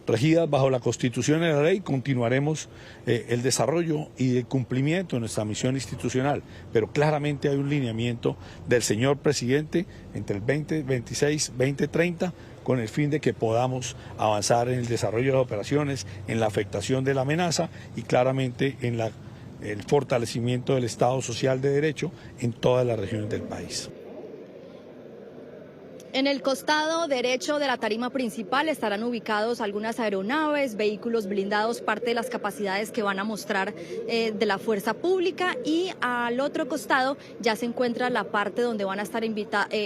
regidas bajo la Constitución y la ley, continuaremos el desarrollo y el cumplimiento de nuestra misión institucional, pero claramente hay un lineamiento del señor presidente entre el 2026 y 2030 con el fin de que podamos avanzar en el desarrollo de las operaciones, en la afectación de la amenaza y claramente en el fortalecimiento del Estado Social de Derecho en todas las regiones del país. En el costado derecho de la tarima principal estarán ubicados algunas aeronaves, vehículos blindados, parte de las capacidades que van a mostrar de la fuerza pública, y al otro costado ya se encuentra la parte donde van a estar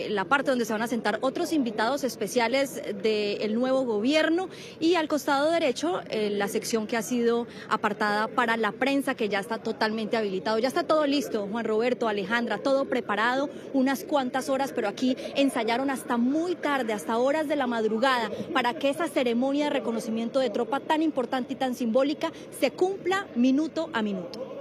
la parte donde se van a sentar otros invitados especiales del nuevo gobierno, y al costado derecho la sección que ha sido apartada para la prensa, que ya está totalmente habilitado. Ya está todo listo, Juan Roberto, Alejandra, todo preparado, unas cuantas horas, pero aquí ensayaron hasta muy tarde, hasta horas de la madrugada, para que esa ceremonia de reconocimiento de tropa tan importante y tan simbólica se cumpla minuto a minuto.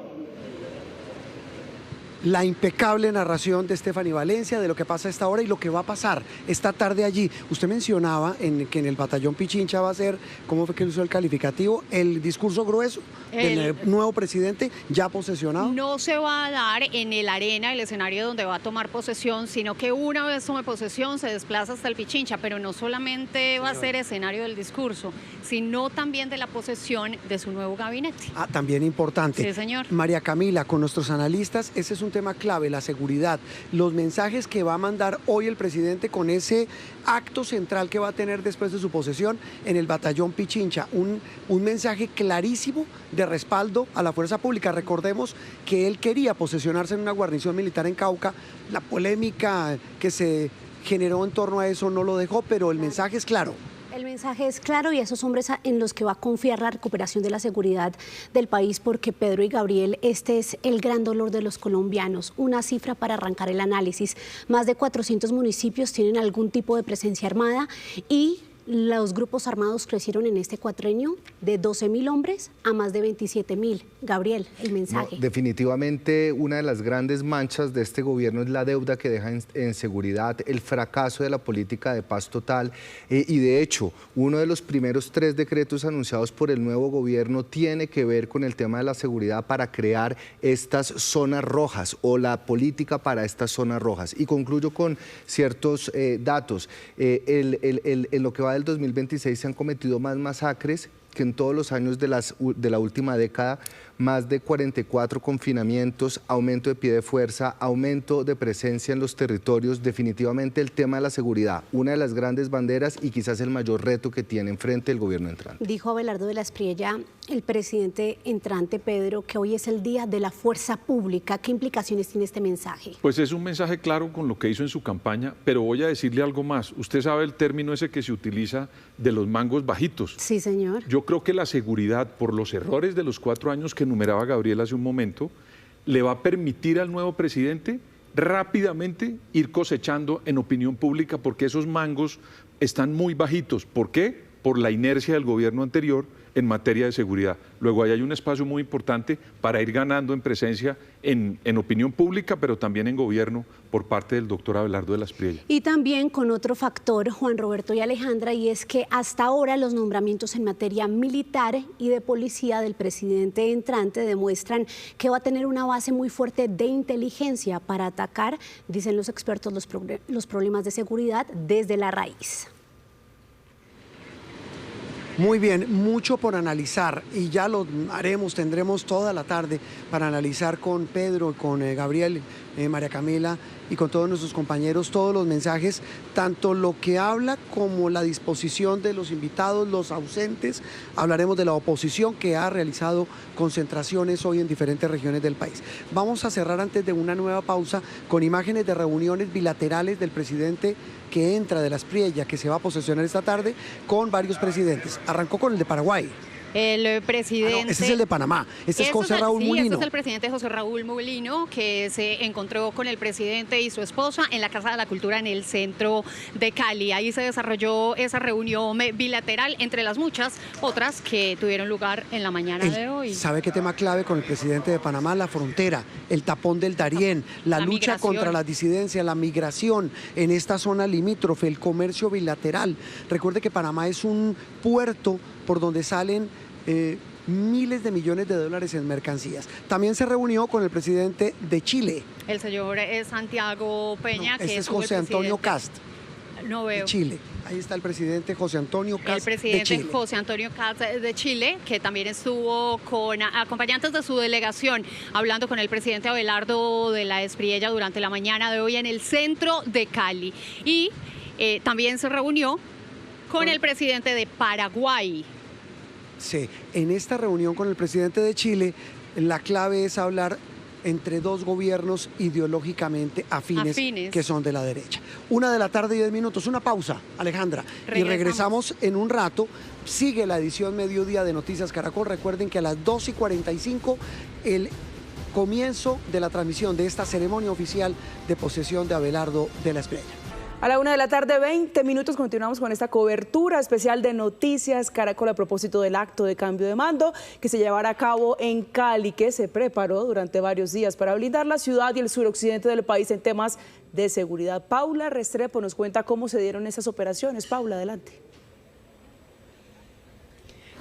La impecable narración de Stephanie Valencia de lo que pasa a esta hora y lo que va a pasar esta tarde allí. Usted mencionaba que en el batallón Pichincha va a ser, ¿cómo fue que usó el calificativo? El discurso grueso del nuevo presidente ya posesionado. No se va a dar en el Arena, el escenario donde va a tomar posesión, sino que una vez tome posesión se desplaza hasta el Pichincha, pero no solamente va a ser escenario del discurso, sino también de la posesión de su nuevo gabinete. Ah, también importante. Sí, señor. María Camila, con nuestros analistas, ese es un tema clave, la seguridad, los mensajes que va a mandar hoy el presidente con ese acto central que va a tener después de su posesión en el batallón Pichincha, un mensaje clarísimo de respaldo a la fuerza pública. Recordemos que él quería posesionarse en una guarnición militar en Cauca, la polémica que se generó en torno a eso no lo dejó, pero el mensaje es claro. El mensaje es claro, y a esos hombres en los que va a confiar la recuperación de la seguridad del país, porque Pedro y Gabriel, este es el gran dolor de los colombianos. Una cifra para arrancar el análisis: más de 400 municipios tienen algún tipo de presencia armada, y los grupos armados crecieron en este cuatrenio de 12.000 hombres a más de 27.000. Gabriel, el mensaje. No, definitivamente una de las grandes manchas de este gobierno es la deuda que deja en seguridad, el fracaso de la política de paz total, y de hecho uno de los primeros 3 decretos anunciados por el nuevo gobierno tiene que ver con el tema de la seguridad para crear estas zonas rojas o la política para estas zonas rojas. Y concluyo con ciertos datos. En lo que va del 2026 se han cometido más masacres que en todos los años de la última década, más de 44 confinamientos, aumento de pie de fuerza, aumento de presencia en los territorios. Definitivamente el tema de la seguridad, una de las grandes banderas y quizás el mayor reto que tiene enfrente el gobierno entrante. Dijo Abelardo de la Espriella, el presidente entrante, Pedro, que hoy es el Día de la Fuerza Pública. ¿Qué implicaciones tiene este mensaje? Pues es un mensaje claro con lo que hizo en su campaña, pero voy a decirle algo más. Usted sabe el término ese que se utiliza de los mangos bajitos. Sí, señor. Yo creo que la seguridad, por los errores de los 4 años que enumeraba Gabriel hace un momento, le va a permitir al nuevo presidente rápidamente ir cosechando en opinión pública, porque esos mangos están muy bajitos. ¿Por qué? Por la inercia del gobierno anterior en materia de seguridad. Luego ahí hay un espacio muy importante para ir ganando en presencia en opinión pública, pero también en gobierno por parte del doctor Abelardo de la Espriella. Y también con otro factor, Juan Roberto y Alejandra, y es que hasta ahora los nombramientos en materia militar y de policía del presidente entrante demuestran que va a tener una base muy fuerte de inteligencia para atacar, dicen los expertos, los problemas de seguridad desde la raíz. Muy bien, mucho por analizar y ya lo haremos, tendremos toda la tarde para analizar con Pedro, con Gabriel, María Camila y con todos nuestros compañeros todos los mensajes, tanto lo que habla como la disposición de los invitados, los ausentes. Hablaremos de la oposición que ha realizado concentraciones hoy en diferentes regiones del país. Vamos a cerrar antes de una nueva pausa con imágenes de reuniones bilaterales del presidente que entra de la Espriella, que se va a posesionar esta tarde con varios presidentes. Arrancó con el de Paraguay. El presidente... no, ese es el de Panamá, este es José Raúl Mulino. Este es el presidente José Raúl Mulino, que se encontró con el presidente y su esposa en la Casa de la Cultura en el centro de Cali. Ahí se desarrolló esa reunión bilateral, entre las muchas otras que tuvieron lugar en la mañana de hoy. ¿Sabe qué tema clave con el presidente de Panamá? La frontera, el tapón del Darién, la lucha contra la disidencia, la migración en esta zona limítrofe, el comercio bilateral. Recuerde que Panamá es un puerto por donde salen miles de millones de dólares en mercancías. También se reunió con el presidente de Chile. El señor Santiago Peña, que es José Antonio Cast. No veo. De Chile. Ahí está el presidente José Antonio Cast. El presidente José Antonio Cast de Chile, que también estuvo con acompañantes de su delegación, hablando con el presidente Abelardo de la Espriella durante la mañana de hoy en el centro de Cali. Y también se reunió con el presidente de Paraguay. Sí, en esta reunión con el presidente de Chile, la clave es hablar entre dos gobiernos ideológicamente afines que son de la derecha. 1:10 p.m, una pausa, Alejandra, y regresamos en un rato. Sigue la edición Mediodía de Noticias Caracol. Recuerden que a las 2:45 el comienzo de la transmisión de esta ceremonia oficial de posesión de Abelardo de la Espriella. A la 1:20 p.m, continuamos con esta cobertura especial de Noticias Caracol a propósito del acto de cambio de mando que se llevará a cabo en Cali, que se preparó durante varios días para blindar la ciudad y el suroccidente del país en temas de seguridad. Paula Restrepo nos cuenta cómo se dieron esas operaciones. Paula, adelante.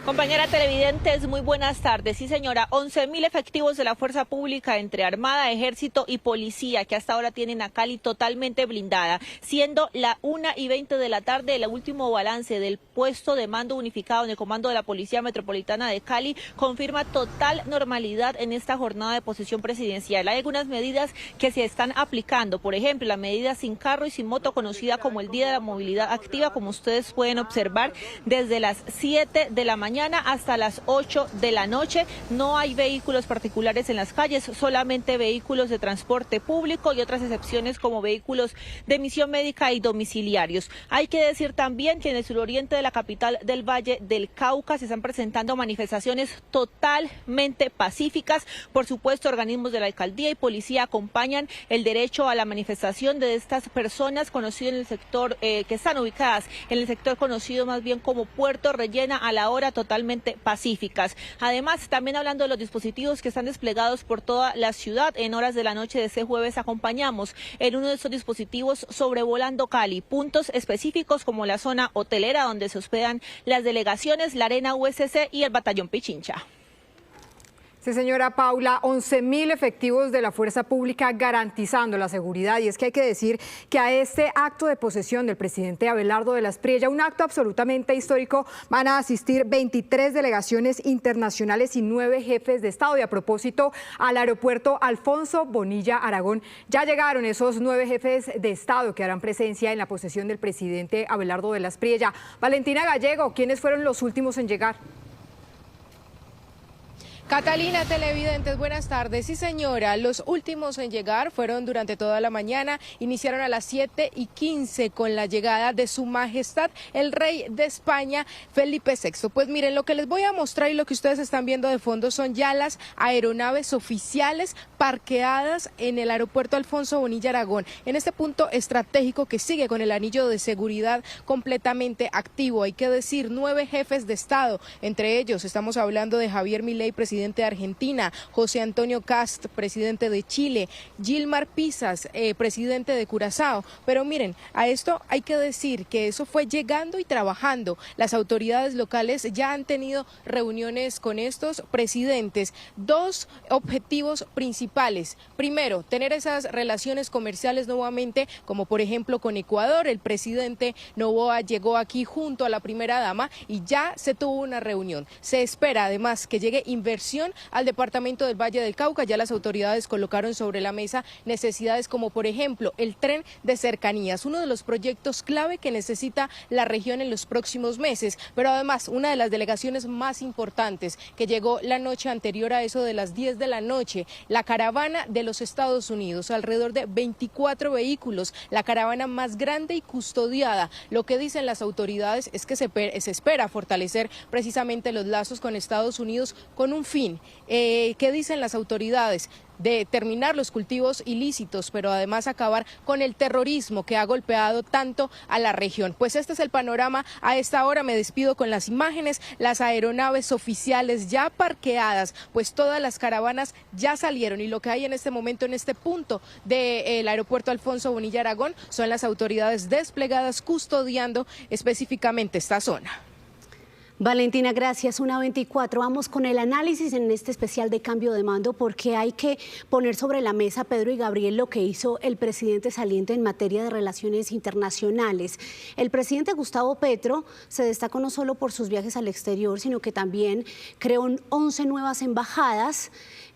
Compañera televidentes, muy buenas tardes. Sí, señora, 11.000 efectivos de la Fuerza Pública entre Armada, Ejército y Policía que hasta ahora tienen a Cali totalmente blindada, siendo la 1:20 p.m. el último balance del puesto de mando unificado en el comando de la Policía Metropolitana de Cali confirma total normalidad en esta jornada de posesión presidencial. Hay algunas medidas que se están aplicando, por ejemplo, la medida sin carro y sin moto conocida como el Día de la Movilidad Activa, como ustedes pueden observar, desde las 7 de la mañana hasta las 8 de la noche. No hay vehículos particulares en las calles, solamente vehículos de transporte público y otras excepciones como vehículos de misión médica y domiciliarios. Hay que decir también que en el suroriente de la capital del Valle del Cauca se están presentando manifestaciones totalmente pacíficas. Por supuesto, organismos de la alcaldía y policía acompañan el derecho a la manifestación de estas personas conocidas en el sector, que están ubicadas en el sector conocido más bien como Puerto Rellena, a la hora totalmente pacíficas. Además, también hablando de los dispositivos que están desplegados por toda la ciudad, en horas de la noche de este jueves acompañamos en uno de estos dispositivos sobrevolando Cali, puntos específicos como la zona hotelera donde se hospedan las delegaciones, la Arena USC y el Batallón Pichincha. Sí, señora Paula, 11.000 efectivos de la Fuerza Pública garantizando la seguridad. Y es que hay que decir que a este acto de posesión del presidente Abelardo de la Espriella, un acto absolutamente histórico, van a asistir 23 delegaciones internacionales y 9 jefes de Estado. Y a propósito, al aeropuerto Alfonso Bonilla Aragón ya llegaron esos 9 jefes de Estado que harán presencia en la posesión del presidente Abelardo de la Espriella. Valentina Gallego, ¿quiénes fueron los últimos en llegar? Catalina, televidentes, buenas tardes. Sí, señora, los últimos en llegar fueron durante toda la mañana, iniciaron a las 7:15 con la llegada de Su Majestad, el Rey de España, Felipe VI. Pues miren, lo que les voy a mostrar y lo que ustedes están viendo de fondo son ya las aeronaves oficiales parqueadas en el aeropuerto Alfonso Bonilla Aragón, en este punto estratégico que sigue con el anillo de seguridad completamente activo. Hay que decir, 9 jefes de Estado, entre ellos estamos hablando de Javier Milei, presidente de Argentina, José Antonio Kast, presidente de Chile, Gilmar Pisas, presidente de Curazao. Pero miren, a esto hay que decir que eso fue llegando y trabajando. Las autoridades locales ya han tenido reuniones con estos presidentes. 2 objetivos principales. Primero, tener esas relaciones comerciales nuevamente, como por ejemplo con Ecuador. El presidente Noboa llegó aquí junto a la primera dama y ya se tuvo una reunión. Se espera además que llegue inversión al departamento del Valle del Cauca. Ya las autoridades colocaron sobre la mesa necesidades como por ejemplo el tren de cercanías, uno de los proyectos clave que necesita la región en los próximos meses, pero además una de las delegaciones más importantes que llegó la noche anterior a eso de las 10 de la noche, la caravana de los Estados Unidos, alrededor de 24 vehículos, la caravana más grande y custodiada. Lo que dicen las autoridades es que se espera fortalecer precisamente los lazos con Estados Unidos con un fin. ¿Qué dicen las autoridades? De terminar los cultivos ilícitos, pero además acabar con el terrorismo que ha golpeado tanto a la región. Pues este es el panorama a esta hora. Me despido con las imágenes, las aeronaves oficiales ya parqueadas, pues todas las caravanas ya salieron y lo que hay en este momento en este punto del aeropuerto Alfonso Bonilla Aragón son las autoridades desplegadas custodiando específicamente esta zona. Valentina, gracias. 1:24. Vamos con el análisis en este especial de cambio de mando porque hay que poner sobre la mesa, Pedro y Gabriel, lo que hizo el presidente saliente en materia de relaciones internacionales. El presidente Gustavo Petro se destacó no solo por sus viajes al exterior, sino que también creó 11 nuevas embajadas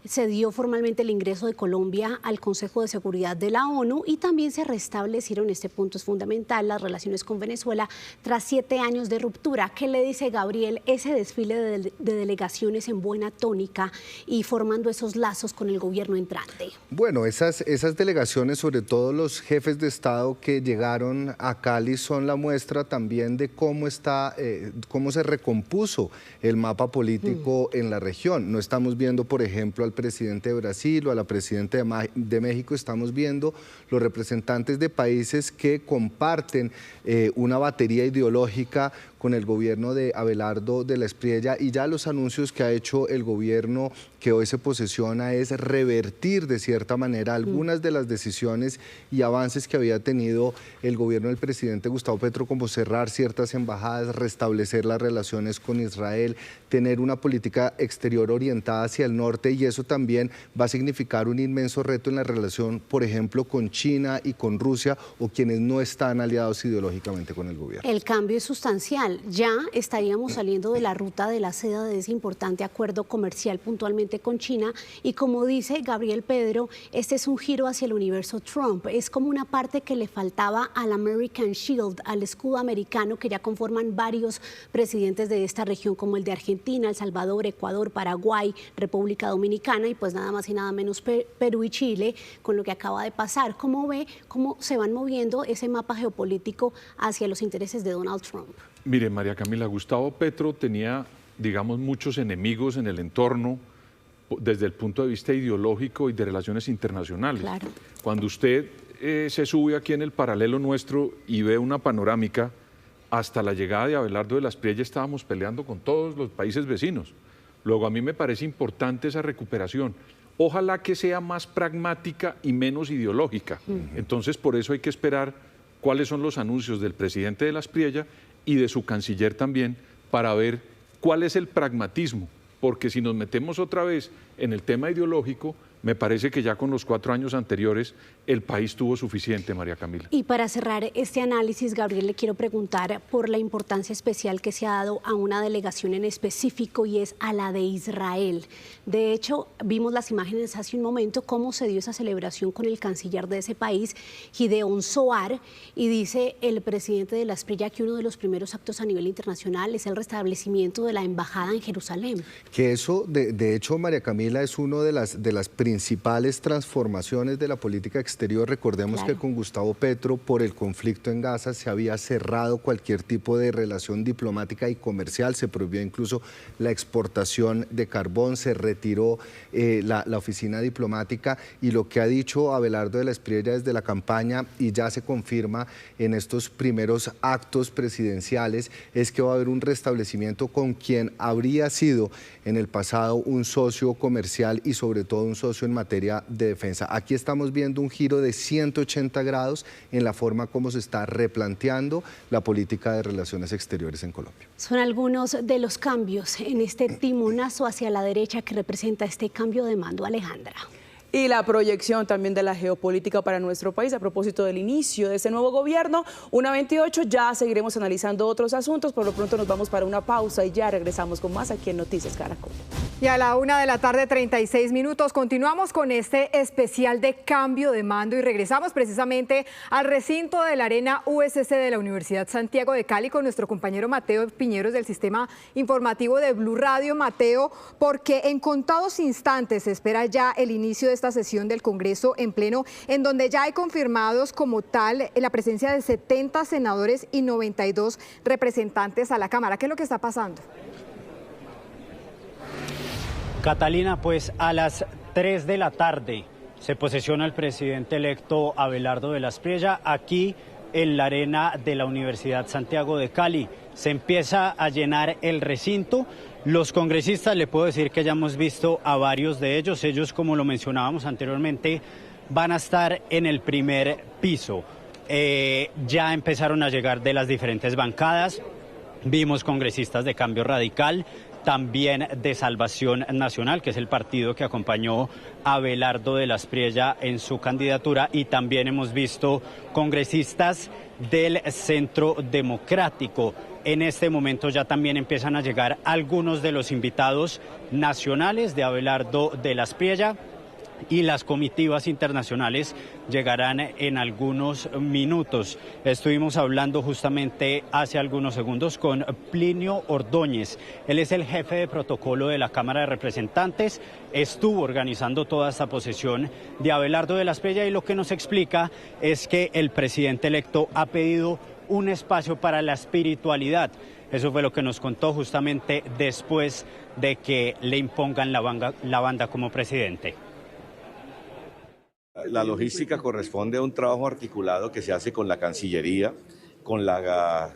se dio formalmente el ingreso de Colombia al Consejo de Seguridad de la ONU y también se restablecieron, este punto es fundamental, las relaciones con Venezuela tras 7 años de ruptura. ¿Qué le dice Gabriel ese desfile de delegaciones en buena tónica y formando esos lazos con el gobierno entrante? Bueno, esas delegaciones, sobre todo los jefes de Estado que llegaron a Cali, son la muestra también de cómo se recompuso el mapa político en la región. No estamos viendo, por ejemplo, al presidente de Brasil o a la presidenta de México, estamos viendo los representantes de países que comparten una batería ideológica con el gobierno de Abelardo de la Espriella, y ya los anuncios que ha hecho el gobierno que hoy se posesiona es revertir de cierta manera algunas de las decisiones y avances que había tenido el gobierno del presidente Gustavo Petro, como cerrar ciertas embajadas, restablecer las relaciones con Israel, tener una política exterior orientada hacia el norte, y eso también va a significar un inmenso reto en la relación, por ejemplo, con China y con Rusia, o quienes no están aliados ideológicamente con el gobierno. El cambio es sustancial. Ya estaríamos saliendo de la ruta de la seda de ese importante acuerdo comercial puntualmente con China, y como dice Gabriel Pedro, este es un giro hacia el universo Trump. Es como una parte que le faltaba al American Shield, al escudo americano que ya conforman varios presidentes de esta región, como el de Argentina, El Salvador, Ecuador, Paraguay, República Dominicana y pues nada más y nada menos Perú y Chile, con lo que acaba de pasar. ¿Cómo ve cómo se van moviendo ese mapa geopolítico hacia los intereses de Donald Trump? Mire, María Camila, Gustavo Petro tenía, digamos, muchos enemigos en el entorno desde el punto de vista ideológico y de relaciones internacionales. Claro. Cuando usted se sube aquí en el paralelo nuestro y ve una panorámica, hasta la llegada de Abelardo de la Espriella estábamos peleando con todos los países vecinos. Luego, a mí me parece importante esa recuperación. Ojalá que sea más pragmática y menos ideológica. Entonces, por eso hay que esperar cuáles son los anuncios del presidente de la Espriella y de su canciller también, para ver cuál es el pragmatismo, porque si nos metemos otra vez en el tema ideológico, me parece que ya con los 4 años anteriores el país tuvo suficiente, María Camila. Y para cerrar este análisis, Gabriel, le quiero preguntar por la importancia especial que se ha dado a una delegación en específico, y es a la de Israel. De hecho, vimos las imágenes hace un momento cómo se dio esa celebración con el canciller de ese país, Gideon Zohar, y dice el presidente de la Espriella que uno de los primeros actos a nivel internacional es el restablecimiento de la embajada en Jerusalén. Que eso, de hecho, María Camila, es una de las principales transformaciones de la política exterior. Recordemos que con Gustavo Petro, por el conflicto en Gaza, se había cerrado cualquier tipo de relación diplomática y comercial, se prohibió incluso la exportación de carbón, se retiró la oficina diplomática, y lo que ha dicho Abelardo de la Espriella desde la campaña, y ya se confirma en estos primeros actos presidenciales, es que va a haber un restablecimiento con quien habría sido en el pasado un socio comercial y sobre todo un socio en materia de defensa. Aquí estamos viendo un giro de 180 grados en la forma como se está replanteando la política de relaciones exteriores en Colombia. Son algunos de los cambios en este timonazo hacia la derecha que representa este cambio de mando, Alejandra. Y la proyección también de la geopolítica para nuestro país a propósito del inicio de ese nuevo gobierno. 1:28, ya seguiremos analizando otros asuntos. Por lo pronto nos vamos para una pausa y ya regresamos con más aquí en Noticias Caracol. Y a la 1:36 p.m. continuamos con este especial de cambio de mando y regresamos precisamente al recinto de la Arena USC de la Universidad Santiago de Cali con nuestro compañero Mateo Piñeros del Sistema Informativo de Blue Radio. Mateo, porque en contados instantes se espera ya el inicio de esta sesión del Congreso en pleno, en donde ya hay confirmados como tal la presencia de 70 senadores y 92 representantes a la Cámara. ¿Qué es lo que está pasando? Catalina, pues a las 3 de la tarde se posesiona el presidente electo Abelardo de la Espriella aquí en la arena de la Universidad Santiago de Cali. Se empieza a llenar el recinto. Los congresistas, le puedo decir que ya hemos visto a varios de ellos. Ellos, como lo mencionábamos anteriormente, van a estar en el primer piso. Ya empezaron a llegar de las diferentes bancadas. Vimos congresistas de Cambio Radical, también de Salvación Nacional, que es el partido que acompañó a Abelardo de la Espriella en su candidatura, y también hemos visto congresistas del Centro Democrático. En este momento ya también empiezan a llegar algunos de los invitados nacionales de Abelardo de la Espriella, y las comitivas internacionales llegarán en algunos minutos. Estuvimos hablando justamente hace algunos segundos con Plinio Ordóñez. Él es el jefe de protocolo de la Cámara de Representantes. Estuvo organizando toda esta posesión de Abelardo de la Espriella, y lo que nos explica es que el presidente electo ha pedido un espacio para la espiritualidad. Eso fue lo que nos contó justamente después de que le impongan la banda como presidente. La logística corresponde a un trabajo articulado que se hace con la Cancillería, con la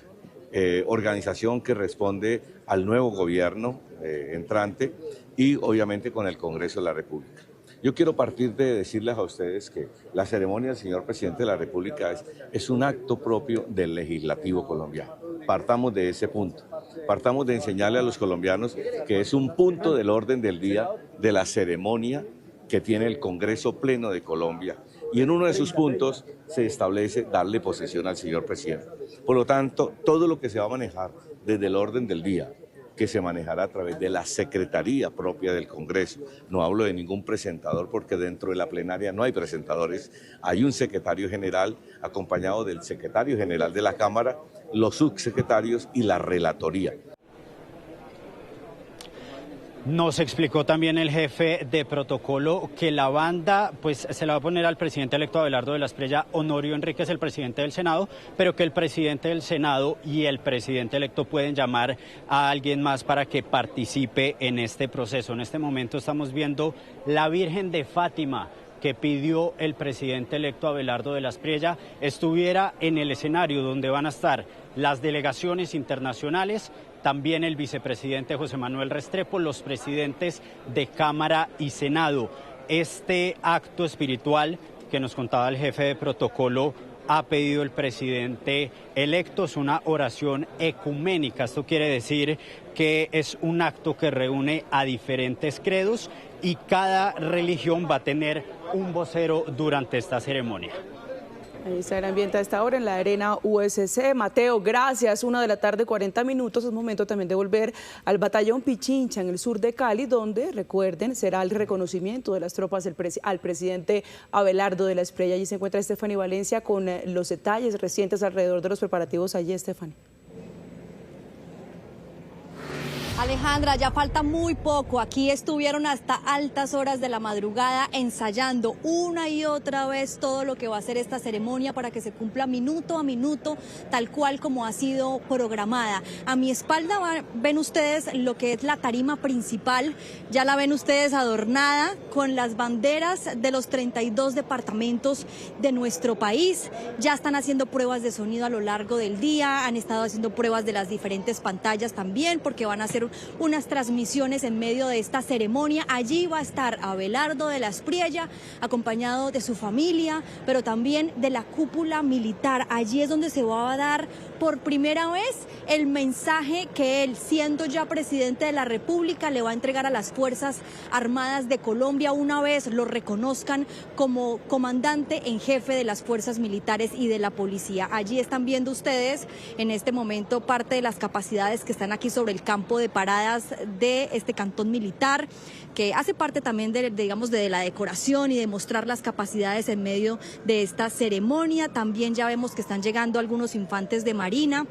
organización que responde al nuevo gobierno entrante y obviamente con el Congreso de la República. Yo quiero partir de decirles a ustedes que la ceremonia del señor presidente de la República es un acto propio del legislativo colombiano. Partamos de ese punto. Partamos de enseñarle a los colombianos que es un punto del orden del día de la ceremonia que tiene el Congreso Pleno de Colombia, y en uno de sus puntos se establece darle posesión al señor presidente. Por lo tanto, todo lo que se va a manejar desde el orden del día, que se manejará a través de la secretaría propia del Congreso. No hablo de ningún presentador porque dentro de la plenaria no hay presentadores, hay un secretario general acompañado del secretario general de la Cámara, los subsecretarios y la relatoría. Nos explicó también el jefe de protocolo que la banda pues se la va a poner al presidente electo Abelardo de la Espriella. Honorio Enríquez, el presidente del Senado, pero que el presidente del Senado y el presidente electo pueden llamar a alguien más para que participe en este proceso. En este momento estamos viendo la Virgen de Fátima, que pidió el presidente electo Abelardo de la Espriella estuviera en el escenario donde van a estar las delegaciones internacionales, también el vicepresidente José Manuel Restrepo, los presidentes de Cámara y Senado. Este acto espiritual que nos contaba el jefe de protocolo ha pedido el presidente electo, es una oración ecuménica. Esto quiere decir que es un acto que reúne a diferentes credos y cada religión va a tener un vocero durante esta ceremonia. Ahí está el ambiente a esta hora en la arena USC. Mateo, gracias. 1:40 p.m. Es momento también de volver al batallón Pichincha en el sur de Cali, donde, recuerden, será el reconocimiento de las tropas al presidente Abelardo de la Espriella. Allí se encuentra Stephanie Valencia con los detalles recientes alrededor de los preparativos allí, Stephanie. Alejandra, ya falta muy poco. Aquí estuvieron hasta altas horas de la madrugada ensayando una y otra vez todo lo que va a ser esta ceremonia para que se cumpla minuto a minuto, tal cual como ha sido programada. A mi espalda ven ustedes lo que es la tarima principal. Ya la ven ustedes adornada con las banderas de los 32 departamentos de nuestro país. Ya están haciendo pruebas de sonido a lo largo del día, han estado haciendo pruebas de las diferentes pantallas también, porque van a hacer unas transmisiones en medio de esta ceremonia. Allí va a estar Abelardo de la Espriella, acompañado de su familia, pero también de la cúpula militar. Allí es donde se va a dar por primera vez el mensaje que él, siendo ya presidente de la República, le va a entregar a las Fuerzas Armadas de Colombia una vez lo reconozcan como comandante en jefe de las fuerzas militares y de la policía. Allí están viendo ustedes en este momento parte de las capacidades que están aquí sobre el campo de paradas de este cantón militar, que hace parte también de la decoración y de mostrar las capacidades en medio de esta ceremonia. También ya vemos que están llegando algunos infantes de Marina.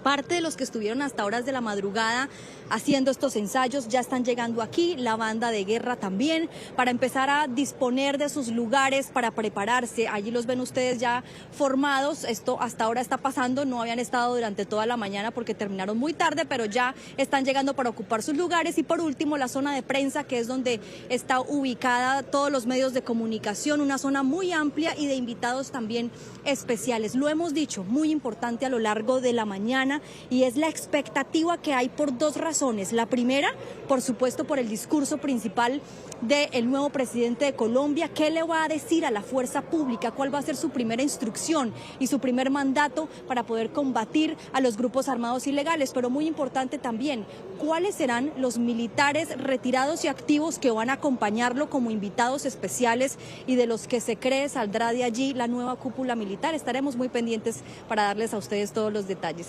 Parte de los que estuvieron hasta horas de la madrugada haciendo estos ensayos ya están llegando aquí, la banda de guerra también, para empezar a disponer de sus lugares para prepararse. Allí los ven ustedes ya formados. Esto hasta ahora está pasando, no habían estado durante toda la mañana porque terminaron muy tarde, pero ya están llegando para ocupar sus lugares. Y por último, la zona de prensa, que es donde está ubicada todos los medios de comunicación, una zona muy amplia y de invitados también especiales. Lo hemos dicho, muy importante a lo largo de la mañana, mañana, y es la expectativa que hay por dos razones. La primera, por supuesto, por el discurso principal del nuevo presidente de Colombia. ¿Qué le va a decir a la fuerza pública? ¿Cuál va a ser su primera instrucción y su primer mandato para poder combatir a los grupos armados ilegales? Pero muy importante también, ¿cuáles serán los militares retirados y activos que van a acompañarlo como invitados especiales y de los que se cree saldrá de allí la nueva cúpula militar? Estaremos muy pendientes para darles a ustedes todos los detalles.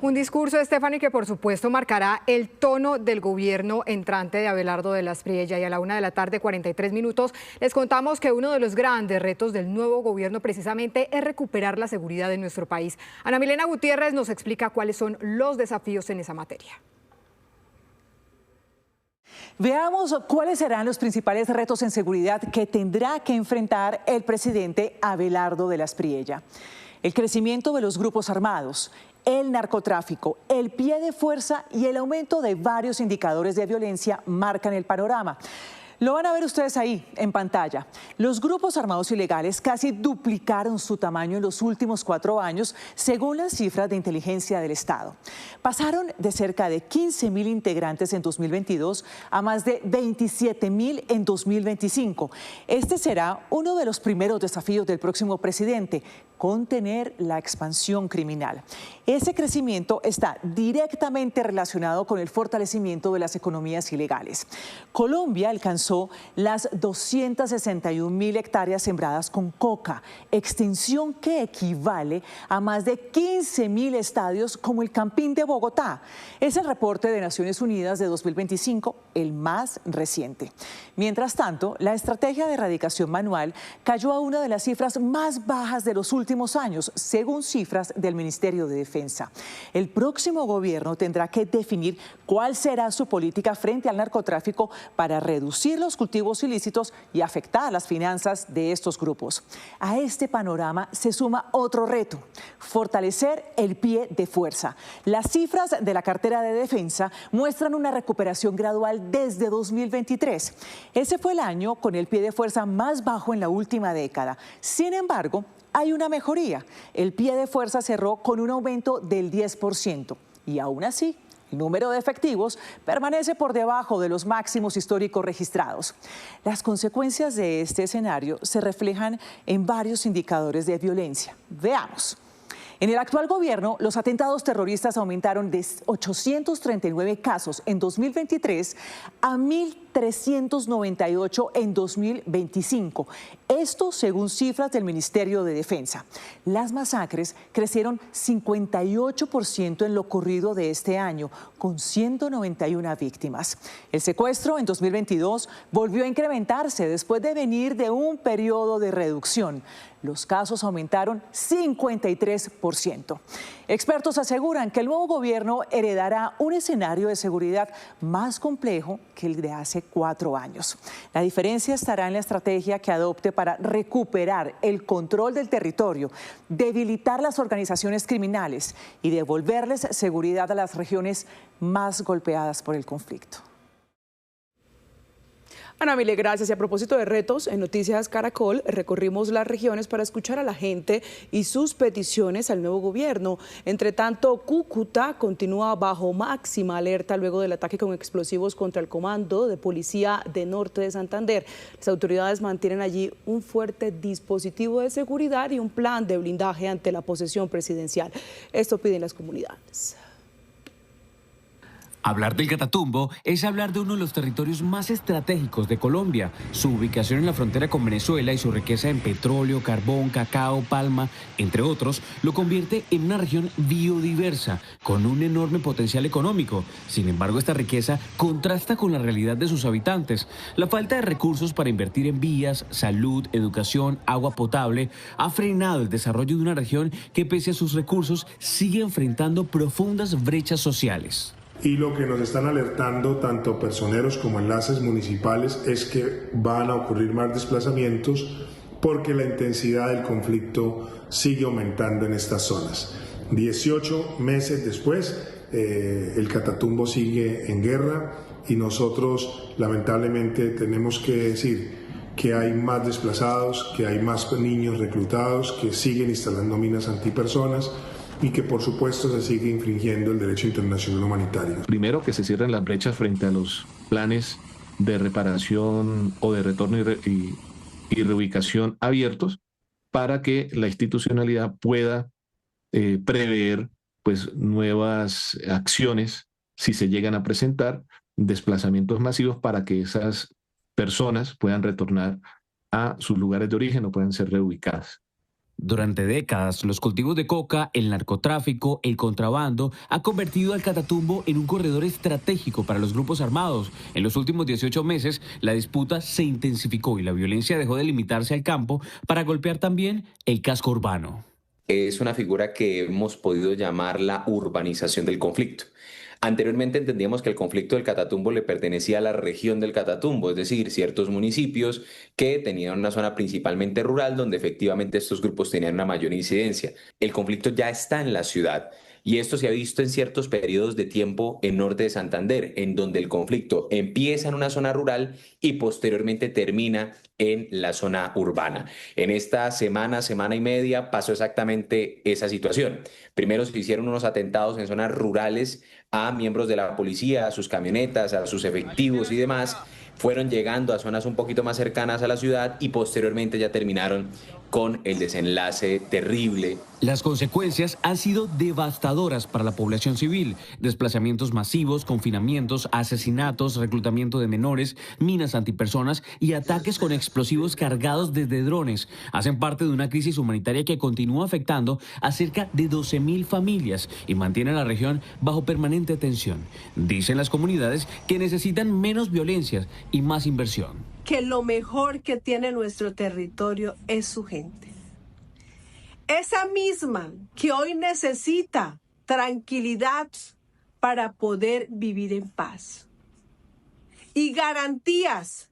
Un discurso, Stephanie, que por supuesto marcará el tono del gobierno entrante de Abelardo de la Espriella. Y a la 1:43 p.m. les contamos que uno de los grandes retos del nuevo gobierno precisamente es recuperar la seguridad de nuestro país. Ana Milena Gutiérrez nos explica cuáles son los desafíos en esa materia. Veamos cuáles serán los principales retos en seguridad que tendrá que enfrentar el presidente Abelardo de la Espriella. El crecimiento de los grupos armados, el narcotráfico, el pie de fuerza y el aumento de varios indicadores de violencia marcan el panorama. Lo van a ver ustedes ahí en pantalla. Los grupos armados ilegales casi duplicaron su tamaño en los últimos 4 años, según las cifras de inteligencia del Estado. Pasaron de cerca de 15.000 integrantes en 2022 a más de 27.000 en 2025. Este será uno de los primeros desafíos del próximo presidente: contener la expansión criminal. Ese crecimiento está directamente relacionado con el fortalecimiento de las economías ilegales. Colombia alcanzó las 261.000 hectáreas sembradas con coca, extensión que equivale a más de 15.000 estadios como el Campín de Bogotá. Es el reporte de Naciones Unidas de 2025, el más reciente. Mientras tanto, la estrategia de erradicación manual cayó a una de las cifras más bajas de los últimos años, según cifras del Ministerio de Defensa. El próximo gobierno tendrá que definir cuál será su política frente al narcotráfico para reducir los cultivos ilícitos y afectar las finanzas de estos grupos. A este panorama se suma otro reto: fortalecer el pie de fuerza. Las cifras de la cartera de defensa muestran una recuperación gradual desde 2023. Ese fue el año con el pie de fuerza más bajo en la última década. Sin embargo, hay una mejoría. El pie de fuerza cerró con un aumento del 10% y aún así el número de efectivos permanece por debajo de los máximos históricos registrados. Las consecuencias de este escenario se reflejan en varios indicadores de violencia. Veamos. En el actual gobierno, los atentados terroristas aumentaron de 839 casos en 2023 a 1.398 en 2025. Esto según cifras del Ministerio de Defensa. Las masacres crecieron 58% en lo corrido de este año, con 191 víctimas. El secuestro en 2022 volvió a incrementarse después de venir de un periodo de reducción. Los casos aumentaron 53%. Expertos aseguran que el nuevo gobierno heredará un escenario de seguridad más complejo que el de hace 4 años. La diferencia estará en la estrategia que adopte para recuperar el control del territorio, debilitar las organizaciones criminales y devolverles seguridad a las regiones más golpeadas por el conflicto. Ana Mile, gracias. Y a propósito de retos, en Noticias Caracol recorrimos las regiones para escuchar a la gente y sus peticiones al nuevo gobierno. Entre tanto, Cúcuta continúa bajo máxima alerta luego del ataque con explosivos contra el Comando de Policía de Norte de Santander. Las autoridades mantienen allí un fuerte dispositivo de seguridad y un plan de blindaje ante la posesión presidencial. Esto piden las comunidades. Hablar del Catatumbo es hablar de uno de los territorios más estratégicos de Colombia. Su ubicación en la frontera con Venezuela y su riqueza en petróleo, carbón, cacao, palma, entre otros, lo convierte en una región biodiversa, con un enorme potencial económico. Sin embargo, esta riqueza contrasta con la realidad de sus habitantes. La falta de recursos para invertir en vías, salud, educación, agua potable, ha frenado el desarrollo de una región que, pese a sus recursos, sigue enfrentando profundas brechas sociales. Y lo que nos están alertando tanto personeros como enlaces municipales es que van a ocurrir más desplazamientos porque la intensidad del conflicto sigue aumentando en estas zonas. 18 meses después, el Catatumbo sigue en guerra y nosotros lamentablemente tenemos que decir que hay más desplazados, que hay más niños reclutados, que siguen instalando minas antipersonas y que por supuesto se sigue infringiendo el derecho internacional humanitario. Primero, que se cierren las brechas frente a los planes de reparación o de retorno y reubicación abiertos para que la institucionalidad pueda prever pues, nuevas acciones si se llegan a presentar desplazamientos masivos para que esas personas puedan retornar a sus lugares de origen o puedan ser reubicadas. Durante décadas, los cultivos de coca, el narcotráfico, el contrabando ha convertido al Catatumbo en un corredor estratégico para los grupos armados. En los últimos 18 meses, la disputa se intensificó y la violencia dejó de limitarse al campo para golpear también el casco urbano. Es una figura que hemos podido llamar la urbanización del conflicto. Anteriormente entendíamos que el conflicto del Catatumbo le pertenecía a la región del Catatumbo, es decir, ciertos municipios que tenían una zona principalmente rural donde efectivamente estos grupos tenían una mayor incidencia. El conflicto ya está en la ciudad y esto se ha visto en ciertos periodos de tiempo en norte de Santander, en donde el conflicto empieza en una zona rural y posteriormente termina en la zona urbana. En esta semana y media pasó exactamente esa situación. Primero se hicieron unos atentados en zonas rurales a miembros de la policía, a sus camionetas, a sus efectivos y demás. Fueron llegando a zonas un poquito más cercanas a la ciudad y posteriormente ya terminaron con el desenlace terrible. Las consecuencias han sido devastadoras para la población civil. Desplazamientos masivos, confinamientos, asesinatos, reclutamiento de menores, minas antipersonas y ataques con explosivos cargados desde drones. Hacen parte de una crisis humanitaria que continúa afectando a cerca de 12.000 familias y mantiene a la región bajo permanente tensión. Dicen las comunidades que necesitan menos violencia y más inversión. Que lo mejor que tiene nuestro territorio es su gente. Esa misma que hoy necesita tranquilidad para poder vivir en paz y garantías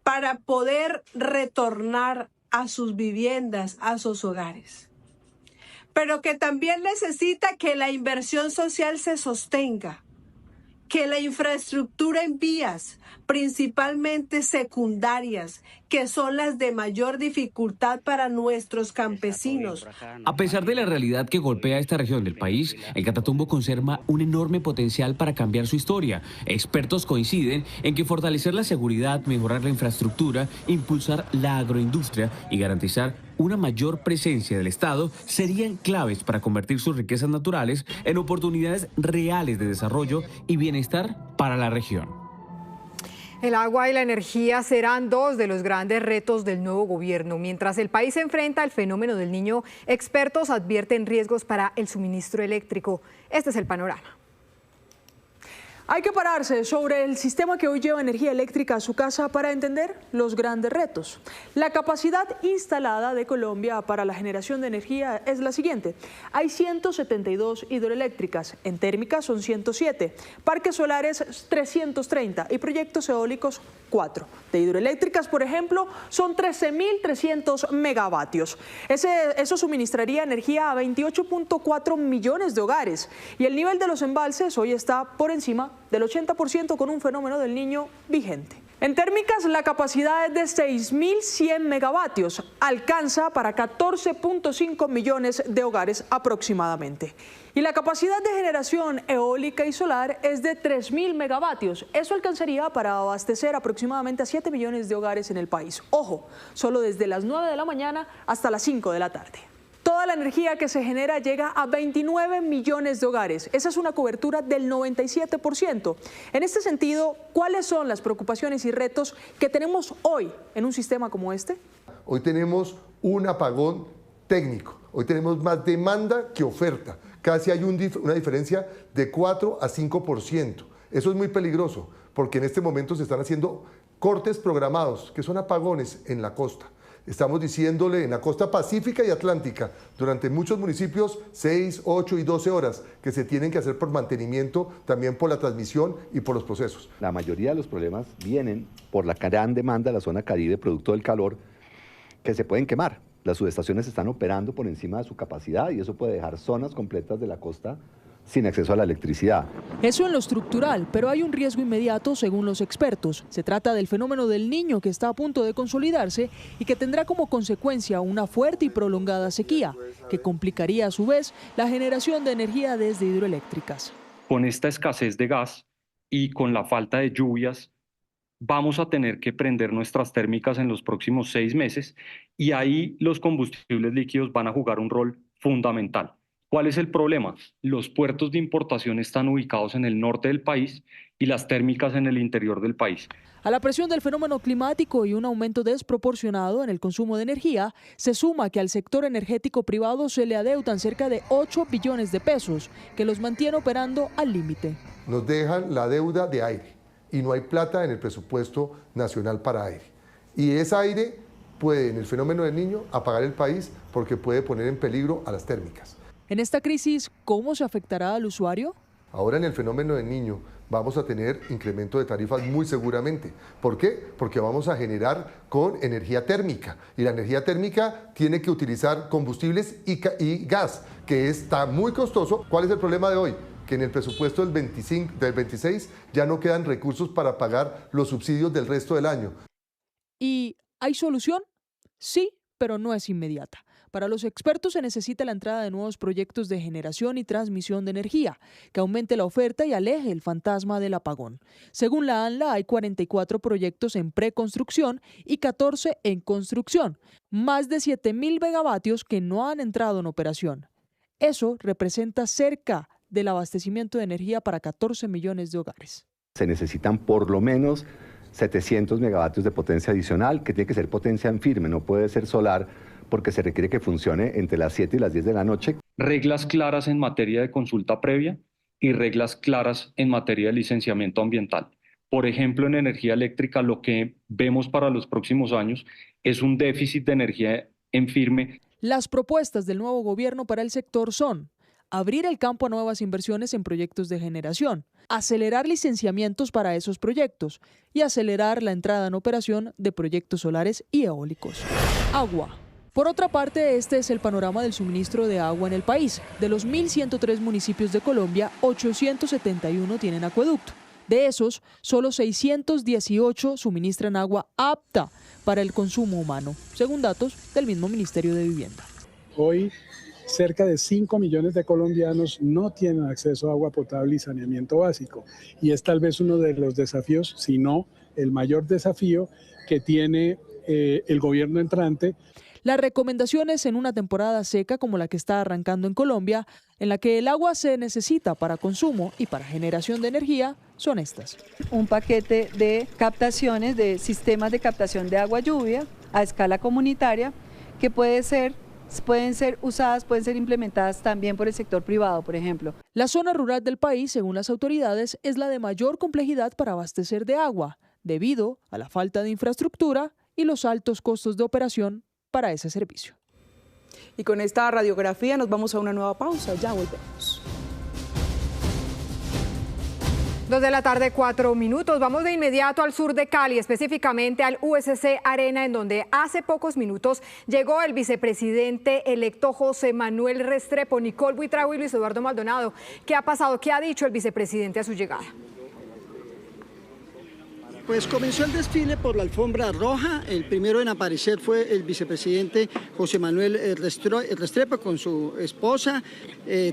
para poder retornar a sus viviendas, a sus hogares. Pero que también necesita que la inversión social se sostenga, que la infraestructura en vías, principalmente secundarias, que son las de mayor dificultad para nuestros campesinos. A pesar de la realidad que golpea esta región del país, el Catatumbo conserva un enorme potencial para cambiar su historia. Expertos coinciden en que fortalecer la seguridad, mejorar la infraestructura, impulsar la agroindustria y garantizar una mayor presencia del Estado serían claves para convertir sus riquezas naturales en oportunidades reales de desarrollo y bienestar para la región. El agua y la energía serán dos de los grandes retos del nuevo gobierno. Mientras el país se enfrenta al fenómeno del Niño, expertos advierten riesgos para el suministro eléctrico. Este es el panorama. Hay que pararse sobre el sistema que hoy lleva energía eléctrica a su casa para entender los grandes retos. La capacidad instalada de Colombia para la generación de energía es la siguiente. Hay 172 hidroeléctricas, en térmicas son 107, parques solares 330 y proyectos eólicos 4. De hidroeléctricas, por ejemplo, son 13.300 megavatios. Eso suministraría energía a 28.4 millones de hogares y el nivel de los embalses hoy está por encima del 80% con un fenómeno del Niño vigente. En térmicas, la capacidad es de 6.100 megavatios, alcanza para 14.5 millones de hogares aproximadamente. Y la capacidad de generación eólica y solar es de 3.000 megavatios. Eso alcanzaría para abastecer aproximadamente a 7 millones de hogares en el país. Ojo, solo desde las 9 de la mañana hasta las 5 de la tarde. Toda la energía que se genera llega a 29 millones de hogares. Esa es una cobertura del 97%. En este sentido, ¿cuáles son las preocupaciones y retos que tenemos hoy en un sistema como este? Hoy tenemos un apagón técnico. Hoy tenemos más demanda que oferta. Casi hay una diferencia de 4 a 5%. Eso es muy peligroso porque en este momento se están haciendo cortes programados, que son apagones en la costa. Estamos diciéndole en la costa pacífica y atlántica, durante muchos municipios, 6, 8 y 12 horas, que se tienen que hacer por mantenimiento, también por la transmisión y por los procesos. La mayoría de los problemas vienen por la gran demanda de la zona Caribe, producto del calor, que se pueden quemar. Las subestaciones están operando por encima de su capacidad y eso puede dejar zonas completas de la costa sin acceso a la electricidad. Eso en lo estructural, pero hay un riesgo inmediato según los expertos. Se trata del fenómeno del Niño que está a punto de consolidarse y que tendrá como consecuencia una fuerte y prolongada sequía, que complicaría a su vez la generación de energía desde hidroeléctricas. Con esta escasez de gas y con la falta de lluvias, vamos a tener que prender nuestras térmicas en los próximos 6 meses y ahí los combustibles líquidos van a jugar un rol fundamental. ¿Cuál es el problema? Los puertos de importación están ubicados en el norte del país y las térmicas en el interior del país. A la presión del fenómeno climático y un aumento desproporcionado en el consumo de energía, se suma que al sector energético privado se le adeudan cerca de 8 billones de pesos, que los mantiene operando al límite. Nos dejan la deuda de aire y no hay plata en el presupuesto nacional para aire. Y ese aire puede, en el fenómeno del Niño, apagar el país porque puede poner en peligro a las térmicas. En esta crisis, ¿cómo se afectará al usuario? Ahora en el fenómeno del Niño vamos a tener incremento de tarifas muy seguramente. ¿Por qué? Porque vamos a generar con energía térmica y la energía térmica tiene que utilizar combustibles y gas, que está muy costoso. ¿Cuál es el problema de hoy? Que en el presupuesto del 26 ya no quedan recursos para pagar los subsidios del resto del año. ¿Y hay solución? Sí, pero no es inmediata. Para los expertos se necesita la entrada de nuevos proyectos de generación y transmisión de energía, que aumente la oferta y aleje el fantasma del apagón. Según la ANLA, hay 44 proyectos en preconstrucción y 14 en construcción, más de 7.000 megavatios que no han entrado en operación. Eso representa cerca del abastecimiento de energía para 14 millones de hogares. Se necesitan por lo menos 700 megavatios de potencia adicional, que tiene que ser potencia en firme, no puede ser solar, porque se requiere que funcione entre las 7 y las 10 de la noche. Reglas claras en materia de consulta previa y reglas claras en materia de licenciamiento ambiental. Por ejemplo, en energía eléctrica lo que vemos para los próximos años es un déficit de energía en firme. Las propuestas del nuevo gobierno para el sector son: abrir el campo a nuevas inversiones en proyectos de generación, acelerar licenciamientos para esos proyectos y acelerar la entrada en operación de proyectos solares y eólicos. Agua. Por otra parte, este es el panorama del suministro de agua en el país. De los 1.103 municipios de Colombia, 871 tienen acueducto. De esos, solo 618 suministran agua apta para el consumo humano, según datos del mismo Ministerio de Vivienda. Hoy, cerca de 5 millones de colombianos no tienen acceso a agua potable y saneamiento básico. Y es tal vez uno de los desafíos, si no el mayor desafío que tiene el gobierno entrante. Las recomendaciones en una temporada seca como la que está arrancando en Colombia, en la que el agua se necesita para consumo y para generación de energía, son estas. Un paquete de captaciones, de sistemas de captación de agua lluvia a escala comunitaria que pueden ser usadas, pueden ser implementadas también por el sector privado, por ejemplo. La zona rural del país, según las autoridades, es la de mayor complejidad para abastecer de agua, debido a la falta de infraestructura y los altos costos de operación para ese servicio. Y con esta radiografía nos vamos a una nueva pausa, ya volvemos. 2 de la tarde, 4 minutos. Vamos de inmediato al sur de Cali, específicamente al USC Arena, en donde hace pocos minutos llegó el vicepresidente electo José Manuel Restrepo. Nicole Buitrago y Luis Eduardo Maldonado, ¿qué ha pasado? ¿Qué ha dicho el vicepresidente a su llegada? Pues comenzó el desfile por la alfombra roja. El primero en aparecer fue el vicepresidente José Manuel Restrepo con su esposa.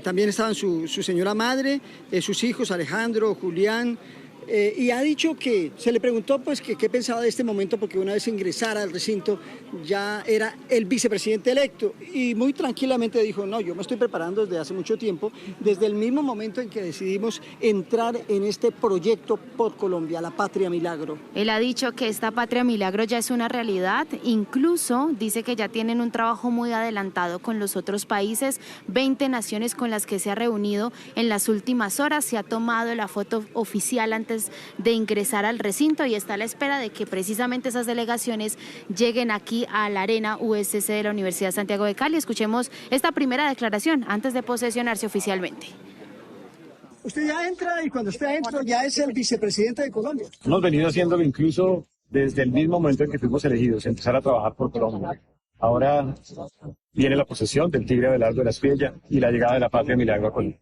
También estaban su señora madre, sus hijos Alejandro, Julián. Y ha dicho que se le preguntó pues que qué pensaba de este momento, porque una vez ingresara al recinto ya era el vicepresidente electo, y muy tranquilamente dijo: no, yo me estoy preparando desde hace mucho tiempo, desde el mismo momento en que decidimos entrar en este proyecto por Colombia, la Patria Milagro. Él ha dicho que esta Patria Milagro ya es una realidad, incluso dice que ya tienen un trabajo muy adelantado con los otros países, 20 naciones con las que se ha reunido en las últimas horas, se ha tomado la foto oficial antes de ingresar al recinto y está a la espera de que precisamente esas delegaciones lleguen aquí a la Arena USC de la Universidad Santiago de Cali. Escuchemos esta primera declaración antes de posesionarse oficialmente. Usted ya entra y cuando esté adentro ya es el vicepresidente de Colombia. Hemos venido haciéndolo incluso desde el mismo momento en que fuimos elegidos, empezar a trabajar por Colombia. Ahora viene la posesión del Tigre Abelardo de la Espriella y la llegada de la Patria Milagro a Colombia.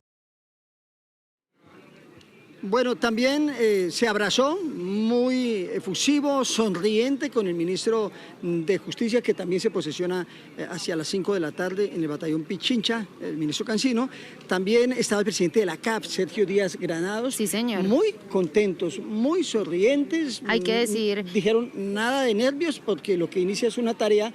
Bueno, también se abrazó muy efusivo, sonriente con el ministro de Justicia, que también se posesiona hacia las 5 de la tarde en el batallón Pichincha, el ministro Cancino. También estaba el presidente de la CAF, Sergio Díaz Granados. Sí, señor. Muy contentos, muy sonrientes. Hay que decir. Dijeron nada de nervios porque lo que inicia es una tarea,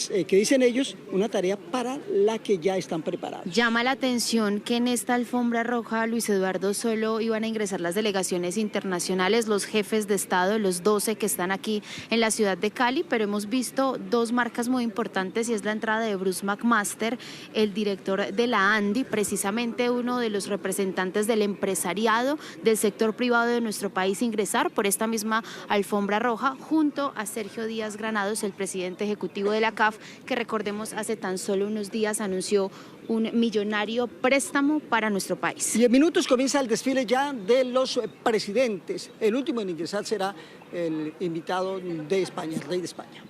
que dicen ellos, una tarea para la que ya están preparados. Llama la atención que en esta alfombra roja, Luis Eduardo, solo iban a ingresar las delegaciones internacionales, los jefes de Estado, los 12 que están aquí en la ciudad de Cali, pero hemos visto dos marcas muy importantes y es la entrada de Bruce McMaster, el director de la ANDI, precisamente uno de los representantes del empresariado, del sector privado de nuestro país, ingresar por esta misma alfombra roja, junto a Sergio Díaz Granados, el presidente ejecutivo de la CAF, que recordemos hace tan solo unos días anunció un millonario préstamo para nuestro país. Y en minutos comienza el desfile ya de los presidentes. El último en ingresar será el invitado de España, el rey de España.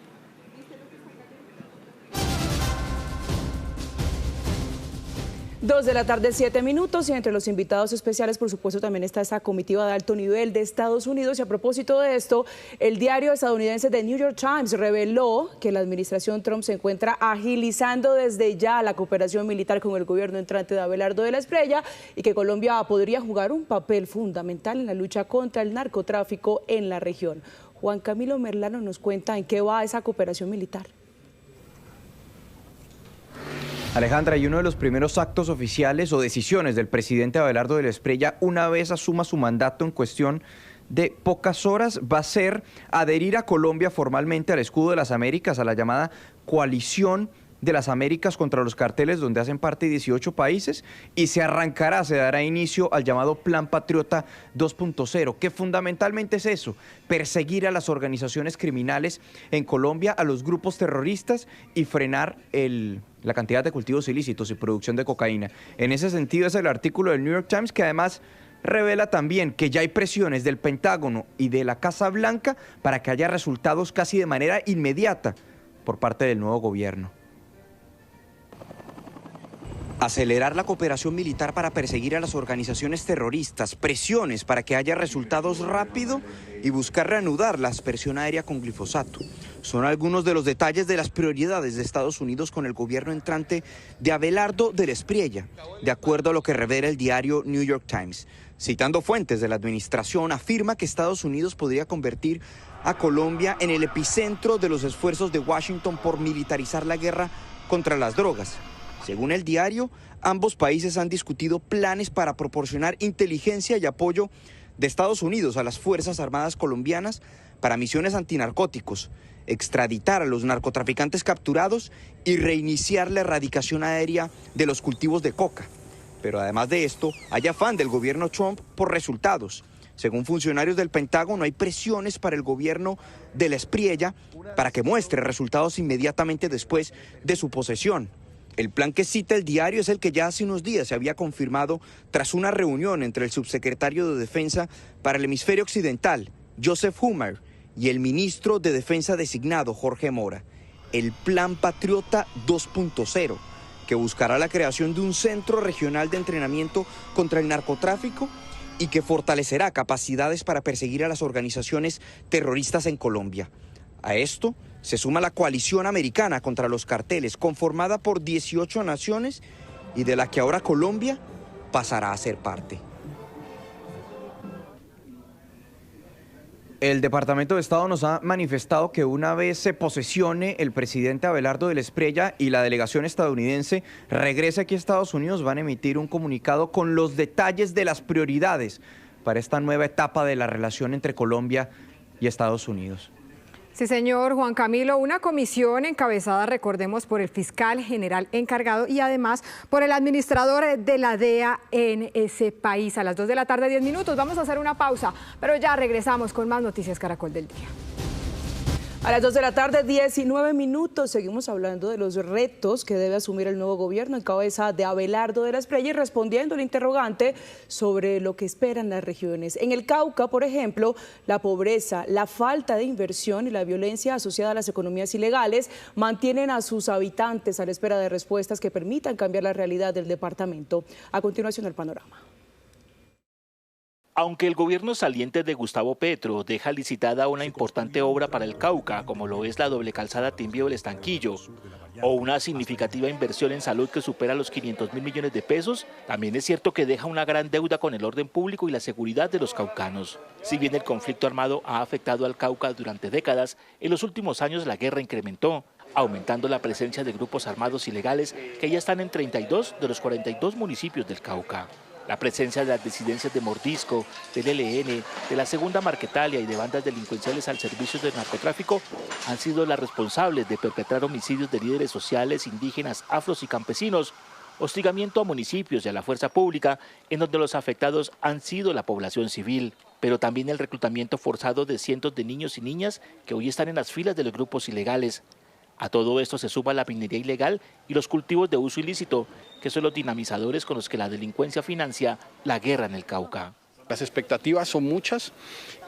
2 de la tarde, 7 minutos, y entre los invitados especiales, por supuesto, también está esta comitiva de alto nivel de Estados Unidos. Y a propósito de esto, el diario estadounidense The New York Times reveló que la administración Trump se encuentra agilizando desde ya la cooperación militar con el gobierno entrante de Abelardo de la Espriella y que Colombia podría jugar un papel fundamental en la lucha contra el narcotráfico en la región. Juan Camilo Merlano nos cuenta en qué va esa cooperación militar. Alejandra, y uno de los primeros actos oficiales o decisiones del presidente Abelardo de la Espriella, una vez asuma su mandato en cuestión de pocas horas, va a ser adherir a Colombia formalmente al escudo de las Américas, a la llamada coalición de las Américas contra los carteles, donde hacen parte 18 países, y se dará inicio al llamado Plan Patriota 2.0, que fundamentalmente es eso: perseguir a las organizaciones criminales en Colombia, a los grupos terroristas y frenar la cantidad de cultivos ilícitos y producción de cocaína. En ese sentido es el artículo del New York Times, que además revela también que ya hay presiones del Pentágono y de la Casa Blanca para que haya resultados casi de manera inmediata por parte del nuevo gobierno. Acelerar la cooperación militar para perseguir a las organizaciones terroristas, presiones para que haya resultados rápido y buscar reanudar la aspersión aérea con glifosato. Son algunos de los detalles de las prioridades de Estados Unidos con el gobierno entrante de Abelardo de la Espriella, de acuerdo a lo que revela el diario New York Times. Citando fuentes de la administración, afirma que Estados Unidos podría convertir a Colombia en el epicentro de los esfuerzos de Washington por militarizar la guerra contra las drogas. Según el diario, ambos países han discutido planes para proporcionar inteligencia y apoyo de Estados Unidos a las Fuerzas Armadas colombianas para misiones antinarcóticos, extraditar a los narcotraficantes capturados y reiniciar la erradicación aérea de los cultivos de coca. Pero además de esto, hay afán del gobierno Trump por resultados. Según funcionarios del Pentágono, hay presiones para el gobierno de la Espriella para que muestre resultados inmediatamente después de su posesión. El plan que cita el diario es el que ya hace unos días se había confirmado tras una reunión entre el subsecretario de Defensa para el Hemisferio Occidental, Joseph Hummer, y el ministro de Defensa designado, Jorge Mora. El Plan Patriota 2.0, que buscará la creación de un centro regional de entrenamiento contra el narcotráfico y que fortalecerá capacidades para perseguir a las organizaciones terroristas en Colombia. A esto se suma la coalición americana contra los carteles, conformada por 18 naciones y de la que ahora Colombia pasará a ser parte. El Departamento de Estado nos ha manifestado que una vez se posesione el presidente Abelardo de la Espriella y la delegación estadounidense regrese aquí a Estados Unidos, van a emitir un comunicado con los detalles de las prioridades para esta nueva etapa de la relación entre Colombia y Estados Unidos. Sí, señor Juan Camilo, una comisión encabezada, recordemos, por el fiscal general encargado y además por el administrador de la DEA en ese país. A las 2 de la tarde, 10 minutos. Vamos a hacer una pausa, pero ya regresamos con más Noticias Caracol del Día. A las 2 de la tarde, 19 minutos, seguimos hablando de los retos que debe asumir el nuevo gobierno en cabeza de Abelardo de la Espriella y respondiendo al interrogante sobre lo que esperan las regiones. En el Cauca, por ejemplo, la pobreza, la falta de inversión y la violencia asociada a las economías ilegales mantienen a sus habitantes a la espera de respuestas que permitan cambiar la realidad del departamento. A continuación, el panorama. Aunque el gobierno saliente de Gustavo Petro deja licitada una importante obra para el Cauca, como lo es la doble calzada Timbío del Estanquillo, o una significativa inversión en salud que supera los 500.000 millones de pesos, también es cierto que deja una gran deuda con el orden público y la seguridad de los caucanos. Si bien el conflicto armado ha afectado al Cauca durante décadas, en los últimos años la guerra incrementó, aumentando la presencia de grupos armados ilegales que ya están en 32 de los 42 municipios del Cauca. La presencia de las disidencias de Mordisco, del ELN, de la Segunda Marquetalia y de bandas delincuenciales al servicio del narcotráfico han sido las responsables de perpetrar homicidios de líderes sociales, indígenas, afros y campesinos, hostigamiento a municipios y a la fuerza pública, en donde los afectados han sido la población civil, pero también el reclutamiento forzado de cientos de niños y niñas que hoy están en las filas de los grupos ilegales. A todo esto se suma la minería ilegal y los cultivos de uso ilícito, que son los dinamizadores con los que la delincuencia financia la guerra en el Cauca. Las expectativas son muchas.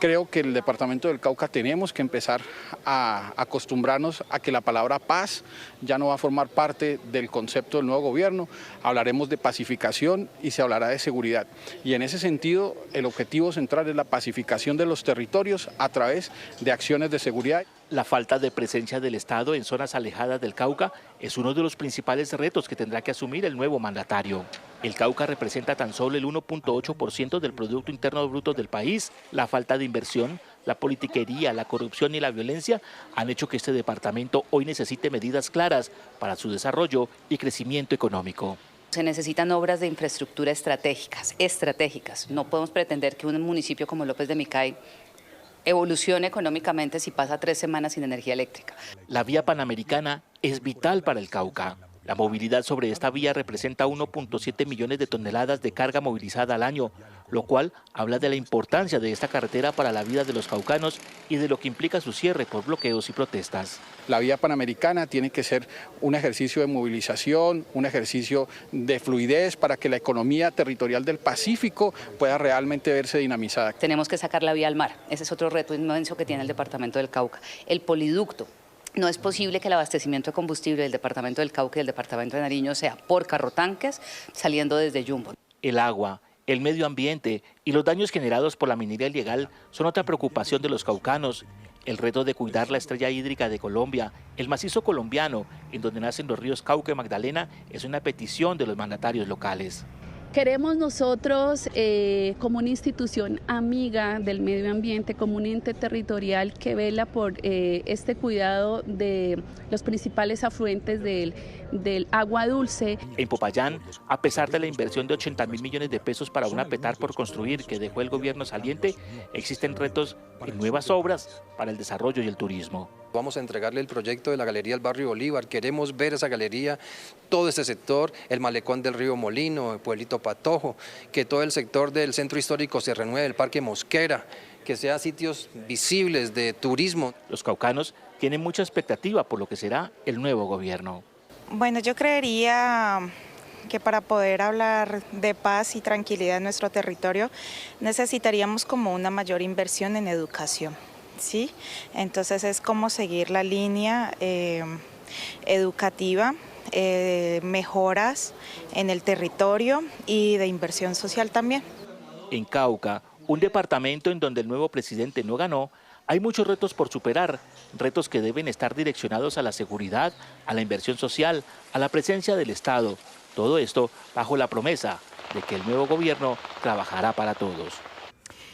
Creo que el departamento del Cauca tenemos que empezar a acostumbrarnos a que la palabra paz ya no va a formar parte del concepto del nuevo gobierno. Hablaremos de pacificación y se hablará de seguridad. Y en ese sentido, el objetivo central es la pacificación de los territorios a través de acciones de seguridad. La falta de presencia del Estado en zonas alejadas del Cauca es uno de los principales retos que tendrá que asumir el nuevo mandatario. El Cauca representa tan solo el 1.8% del Producto Interno Bruto del país. La falta de inversión, la politiquería, la corrupción y la violencia han hecho que este departamento hoy necesite medidas claras para su desarrollo y crecimiento económico. Se necesitan obras de infraestructura estratégicas. No podemos pretender que un municipio como López de Micay evolucione económicamente si pasa 3 semanas sin energía eléctrica. La vía panamericana es vital para el Cauca. La movilidad sobre esta vía representa 1.7 millones de toneladas de carga movilizada al año, lo cual habla de la importancia de esta carretera para la vida de los caucanos y de lo que implica su cierre por bloqueos y protestas. La vía panamericana tiene que ser un ejercicio de movilización, un ejercicio de fluidez para que la economía territorial del Pacífico pueda realmente verse dinamizada. Tenemos que sacar la vía al mar. Ese es otro reto inmenso que tiene el departamento del Cauca. El poliducto. No es posible que el abastecimiento de combustible del departamento del Cauca y del departamento de Nariño sea por carrotanques saliendo desde Yumbo. El agua, el medio ambiente y los daños generados por la minería ilegal son otra preocupación de los caucanos. El reto de cuidar la estrella hídrica de Colombia, el macizo colombiano, en donde nacen los ríos Cauca y Magdalena, es una petición de los mandatarios locales. Queremos nosotros, como una institución amiga del medio ambiente, como un ente territorial que vela por este cuidado de los principales afluentes del agua dulce. En Popayán, a pesar de la inversión de 80.000 millones de pesos para una petar por construir que dejó el gobierno saliente, existen retos en nuevas obras para el desarrollo y el turismo. Vamos a entregarle el proyecto de la Galería del Barrio Bolívar. Queremos ver esa galería, todo este sector, el malecón del Río Molino, el Pueblito Patojo, que todo el sector del centro histórico se renueve, el Parque Mosquera, que sea sitios visibles de turismo. Los caucanos tienen mucha expectativa por lo que será el nuevo gobierno. Bueno, yo creería que para poder hablar de paz y tranquilidad en nuestro territorio necesitaríamos como una mayor inversión en educación. ¿Sí? Entonces es como seguir la línea educativa, mejoras en el territorio y de inversión social también. En Cauca, un departamento en donde el nuevo presidente no ganó, hay muchos retos por superar, retos que deben estar direccionados a la seguridad, a la inversión social, a la presencia del Estado. Todo esto bajo la promesa de que el nuevo gobierno trabajará para todos.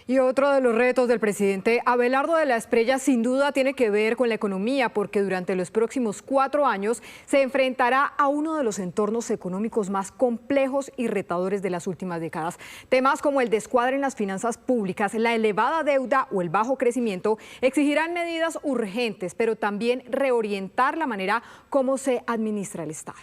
Y otro de los retos del presidente Abelardo de la Espriella sin duda tiene que ver con la economía, porque durante los próximos 4 años se enfrentará a uno de los entornos económicos más complejos y retadores de las últimas décadas. Temas como el descuadre en las finanzas públicas, la elevada deuda o el bajo crecimiento exigirán medidas urgentes, pero también reorientar la manera como se administra el Estado.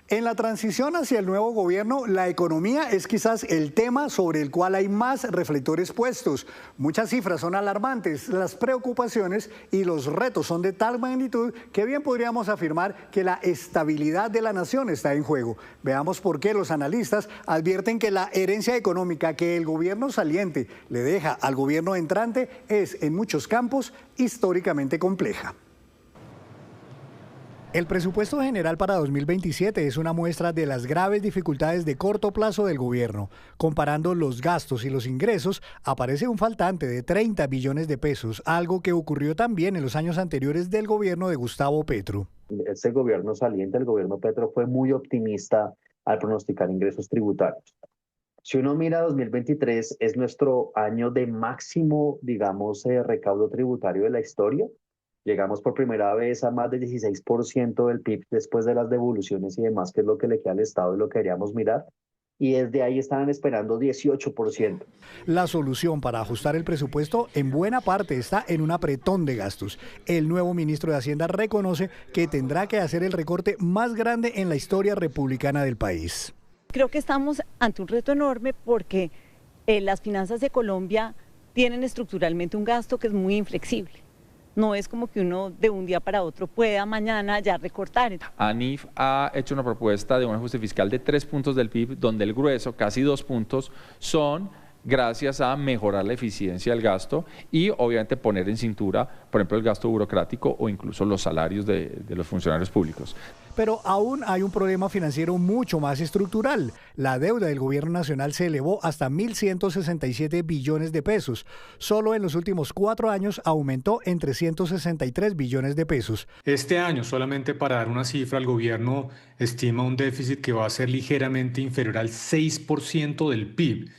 En la transición hacia el nuevo gobierno, la economía es quizás el tema sobre el cual hay más reflectores puestos. Muchas cifras son alarmantes, las preocupaciones y los retos son de tal magnitud que bien podríamos afirmar que la estabilidad de la nación está en juego. Veamos por qué los analistas advierten que la herencia económica que el gobierno saliente le deja al gobierno entrante es en muchos campos históricamente compleja. El presupuesto general para 2027 es una muestra de las graves dificultades de corto plazo del gobierno. Comparando los gastos y los ingresos, aparece un faltante de 30 billones de pesos, algo que ocurrió también en los años anteriores del gobierno de Gustavo Petro. Este gobierno saliente, el gobierno Petro, fue muy optimista al pronosticar ingresos tributarios. Si uno mira 2023, es nuestro año de máximo, digamos, recaudo tributario de la historia. Llegamos por primera vez a más del 16% del PIB después de las devoluciones y demás, que es lo que le queda al Estado y lo que queríamos mirar. Y desde ahí estaban esperando 18%. La solución para ajustar el presupuesto en buena parte está en un apretón de gastos. El nuevo ministro de Hacienda reconoce que tendrá que hacer el recorte más grande en la historia republicana del país. Creo que estamos ante un reto enorme porque las finanzas de Colombia tienen estructuralmente un gasto que es muy inflexible. No es como que uno de un día para otro pueda mañana ya recortar. ANIF ha hecho una propuesta de un ajuste fiscal de 3 puntos del PIB, donde el grueso, casi 2 puntos, son gracias a mejorar la eficiencia del gasto y obviamente poner en cintura, por ejemplo, el gasto burocrático o incluso los salarios de los funcionarios públicos. Pero aún hay un problema financiero mucho más estructural. La deuda del gobierno nacional se elevó hasta 1.167 billones de pesos. Solo en los últimos 4 años aumentó en 363 billones de pesos. Este año, solamente para dar una cifra, el gobierno estima un déficit que va a ser ligeramente inferior al 6% del PIB.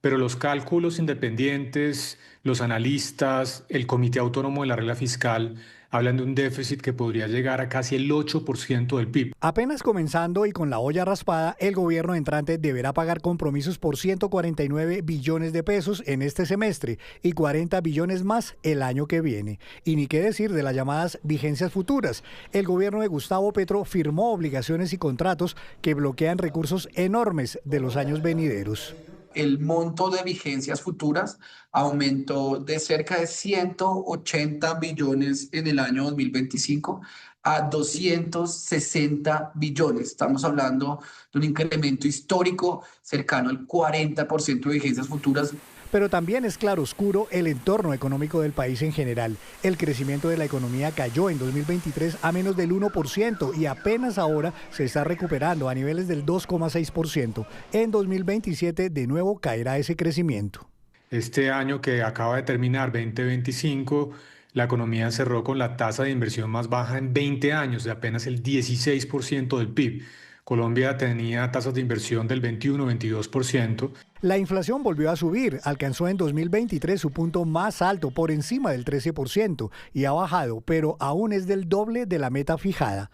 Pero los cálculos independientes, los analistas, el Comité Autónomo de la Regla Fiscal hablan de un déficit que podría llegar a casi el 8% del PIB. Apenas comenzando y con la olla raspada, el gobierno entrante deberá pagar compromisos por 149 billones de pesos en este semestre y 40 billones más el año que viene. Y ni qué decir de las llamadas vigencias futuras. El gobierno de Gustavo Petro firmó obligaciones y contratos que bloquean recursos enormes de los años venideros. El monto de vigencias futuras aumentó de cerca de 180 billones en el año 2025 a 260 billones. Estamos hablando de un incremento histórico cercano al 40% de vigencias futuras. Pero también es claroscuro el entorno económico del país en general. El crecimiento de la economía cayó en 2023 a menos del 1% y apenas ahora se está recuperando a niveles del 2,6%. En 2027 de nuevo caerá ese crecimiento. Este año que acaba de terminar, 2025, la economía cerró con la tasa de inversión más baja en 20 años, de apenas el 16% del PIB. Colombia tenía tasas de inversión del 21-22%. La inflación volvió a subir, alcanzó en 2023 su punto más alto, por encima del 13%, y ha bajado, pero aún es del doble de la meta fijada.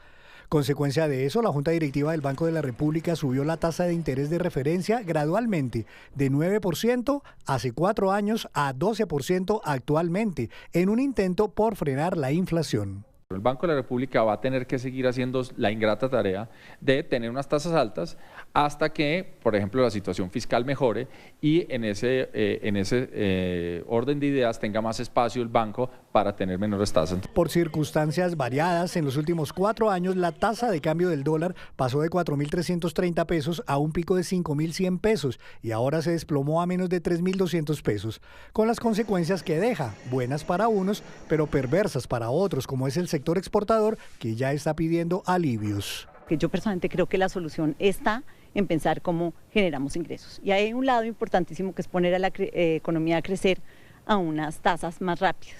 Consecuencia de eso, la Junta Directiva del Banco de la República subió la tasa de interés de referencia gradualmente, de 9% hace 4 años a 12% actualmente, en un intento por frenar la inflación. El Banco de la República va a tener que seguir haciendo la ingrata tarea de tener unas tasas altas hasta que, por ejemplo, la situación fiscal mejore y en ese orden de ideas tenga más espacio el banco para tener menores tasas. Por circunstancias variadas, en los últimos 4 años la tasa de cambio del dólar pasó de 4.330 pesos a un pico de 5.100 pesos y ahora se desplomó a menos de 3.200 pesos, con las consecuencias que deja, buenas para unos, pero perversas para otros, como es el sector exportador, que ya está pidiendo alivios. Yo personalmente creo que la solución está en pensar cómo generamos ingresos. Y hay un lado importantísimo que es poner a la economía a crecer a unas tasas más rápidas.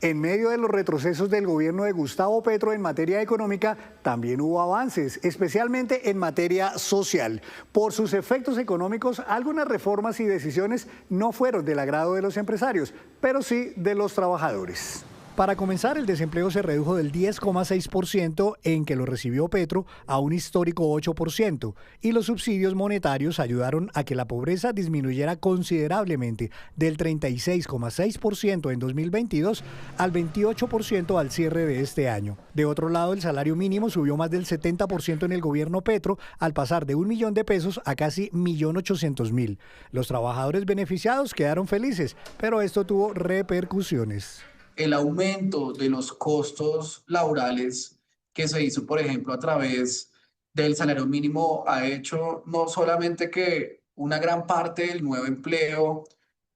En medio de los retrocesos del gobierno de Gustavo Petro en materia económica, también hubo avances, especialmente en materia social. Por sus efectos económicos, algunas reformas y decisiones no fueron del agrado de los empresarios, pero sí de los trabajadores. Para comenzar, el desempleo se redujo del 10,6% en que lo recibió Petro a un histórico 8%, y los subsidios monetarios ayudaron a que la pobreza disminuyera considerablemente del 36,6% en 2022 al 28% al cierre de este año. De otro lado, el salario mínimo subió más del 70% en el gobierno Petro al pasar de 1 millón de pesos a casi 1.800.000. Los trabajadores beneficiados quedaron felices, pero esto tuvo repercusiones. El aumento de los costos laborales que se hizo, por ejemplo, a través del salario mínimo ha hecho no solamente que una gran parte del nuevo empleo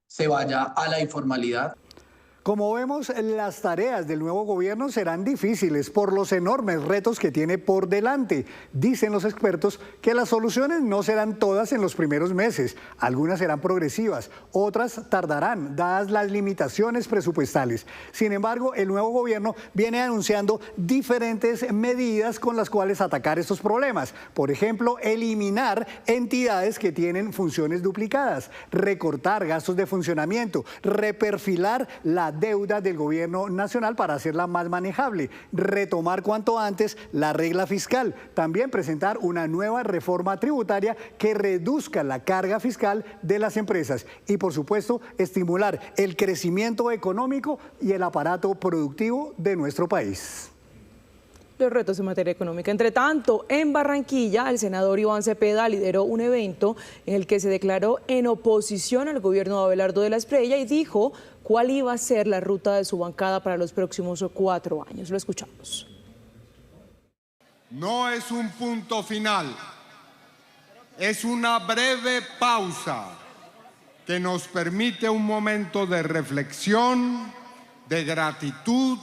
se vaya a la informalidad. Como vemos, las tareas del nuevo gobierno serán difíciles por los enormes retos que tiene por delante. Dicen los expertos que las soluciones no serán todas en los primeros meses. Algunas serán progresivas, otras tardarán, dadas las limitaciones presupuestales. Sin embargo, el nuevo gobierno viene anunciando diferentes medidas con las cuales atacar estos problemas. Por ejemplo, eliminar entidades que tienen funciones duplicadas, recortar gastos de funcionamiento, reperfilar la deuda del gobierno nacional para hacerla más manejable, retomar cuanto antes la regla fiscal, también presentar una nueva reforma tributaria que reduzca la carga fiscal de las empresas y, por supuesto, estimular el crecimiento económico y el aparato productivo de nuestro país. Los retos en materia económica. Entre tanto, en Barranquilla, el senador Iván Cepeda lideró un evento en el que se declaró en oposición al gobierno de Abelardo de la Espriella y dijo cuál iba a ser la ruta de su bancada para los próximos 4 años. Lo escuchamos. No es un punto final, es una breve pausa que nos permite un momento de reflexión, de gratitud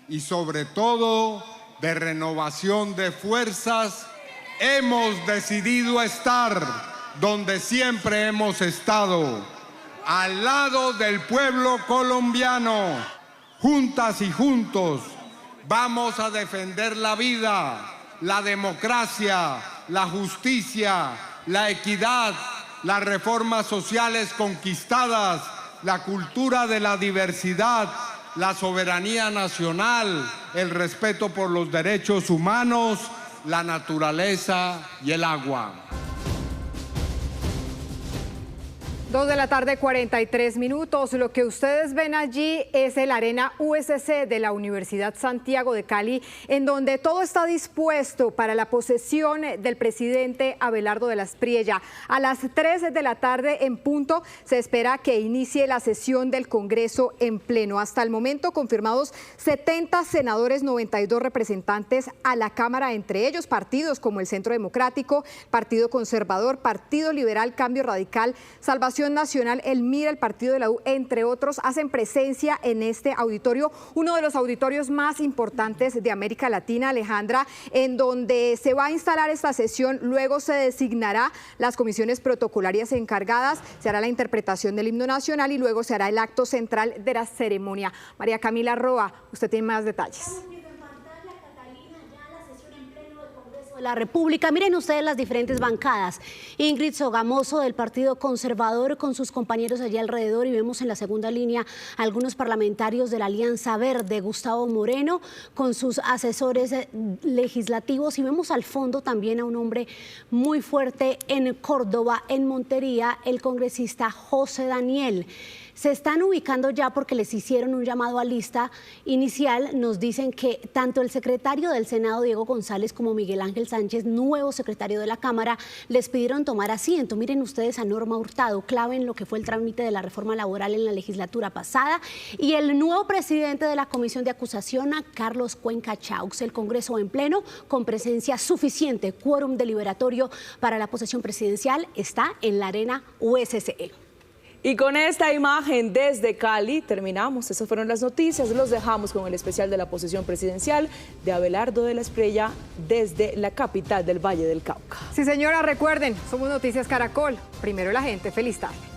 y sobre todo de renovación de fuerzas. Hemos decidido estar donde siempre hemos estado, al lado del pueblo colombiano. Juntas y juntos vamos a defender la vida, la democracia, la justicia, la equidad, las reformas sociales conquistadas, la cultura de la diversidad, la soberanía nacional, el respeto por los derechos humanos, la naturaleza y el agua. 2 de la tarde, 43 minutos. Lo que ustedes ven allí es el Arena USC de la Universidad Santiago de Cali, en donde todo está dispuesto para la posesión del presidente Abelardo de la Espriella. A las 3 de la tarde en punto se espera que inicie la sesión del Congreso en pleno. Hasta el momento confirmados 70 senadores, 92 representantes a la Cámara, entre ellos partidos como el Centro Democrático, Partido Conservador, Partido Liberal, Cambio Radical, Salvación Nacional, el MIR, el Partido de la U, entre otros, hacen presencia en este auditorio, uno de los auditorios más importantes de América Latina, Alejandra, en donde se va a instalar esta sesión. Luego se designará las comisiones protocolarias encargadas, se hará la interpretación del himno nacional y luego se hará el acto central de la ceremonia. María Camila Roa, usted tiene más detalles. De la República. Miren ustedes las diferentes bancadas. Ingrid Sogamoso del Partido Conservador con sus compañeros allí alrededor, y vemos en la segunda línea algunos parlamentarios de la Alianza Verde, Gustavo Moreno con sus asesores legislativos, y vemos al fondo también a un hombre muy fuerte en Córdoba, en Montería, el congresista José Daniel. Se están ubicando ya porque les hicieron un llamado a lista inicial. Nos dicen que tanto el secretario del Senado, Diego González, como Miguel Ángel Sánchez, nuevo secretario de la Cámara, les pidieron tomar asiento. Miren ustedes a Norma Hurtado, clave en lo que fue el trámite de la reforma laboral en la legislatura pasada, y el nuevo presidente de la Comisión de Acusación, a Carlos Cuenca Chaux. El Congreso en pleno, con presencia suficiente, quórum deliberatorio para la posesión presidencial, está en la Arena USC. Y con esta imagen desde Cali terminamos. Esas fueron las noticias. Los dejamos con el especial de la posesión presidencial de Abelardo de la Espriella desde la capital del Valle del Cauca. Sí, señora, recuerden, somos Noticias Caracol. Primero la gente. Feliz tarde.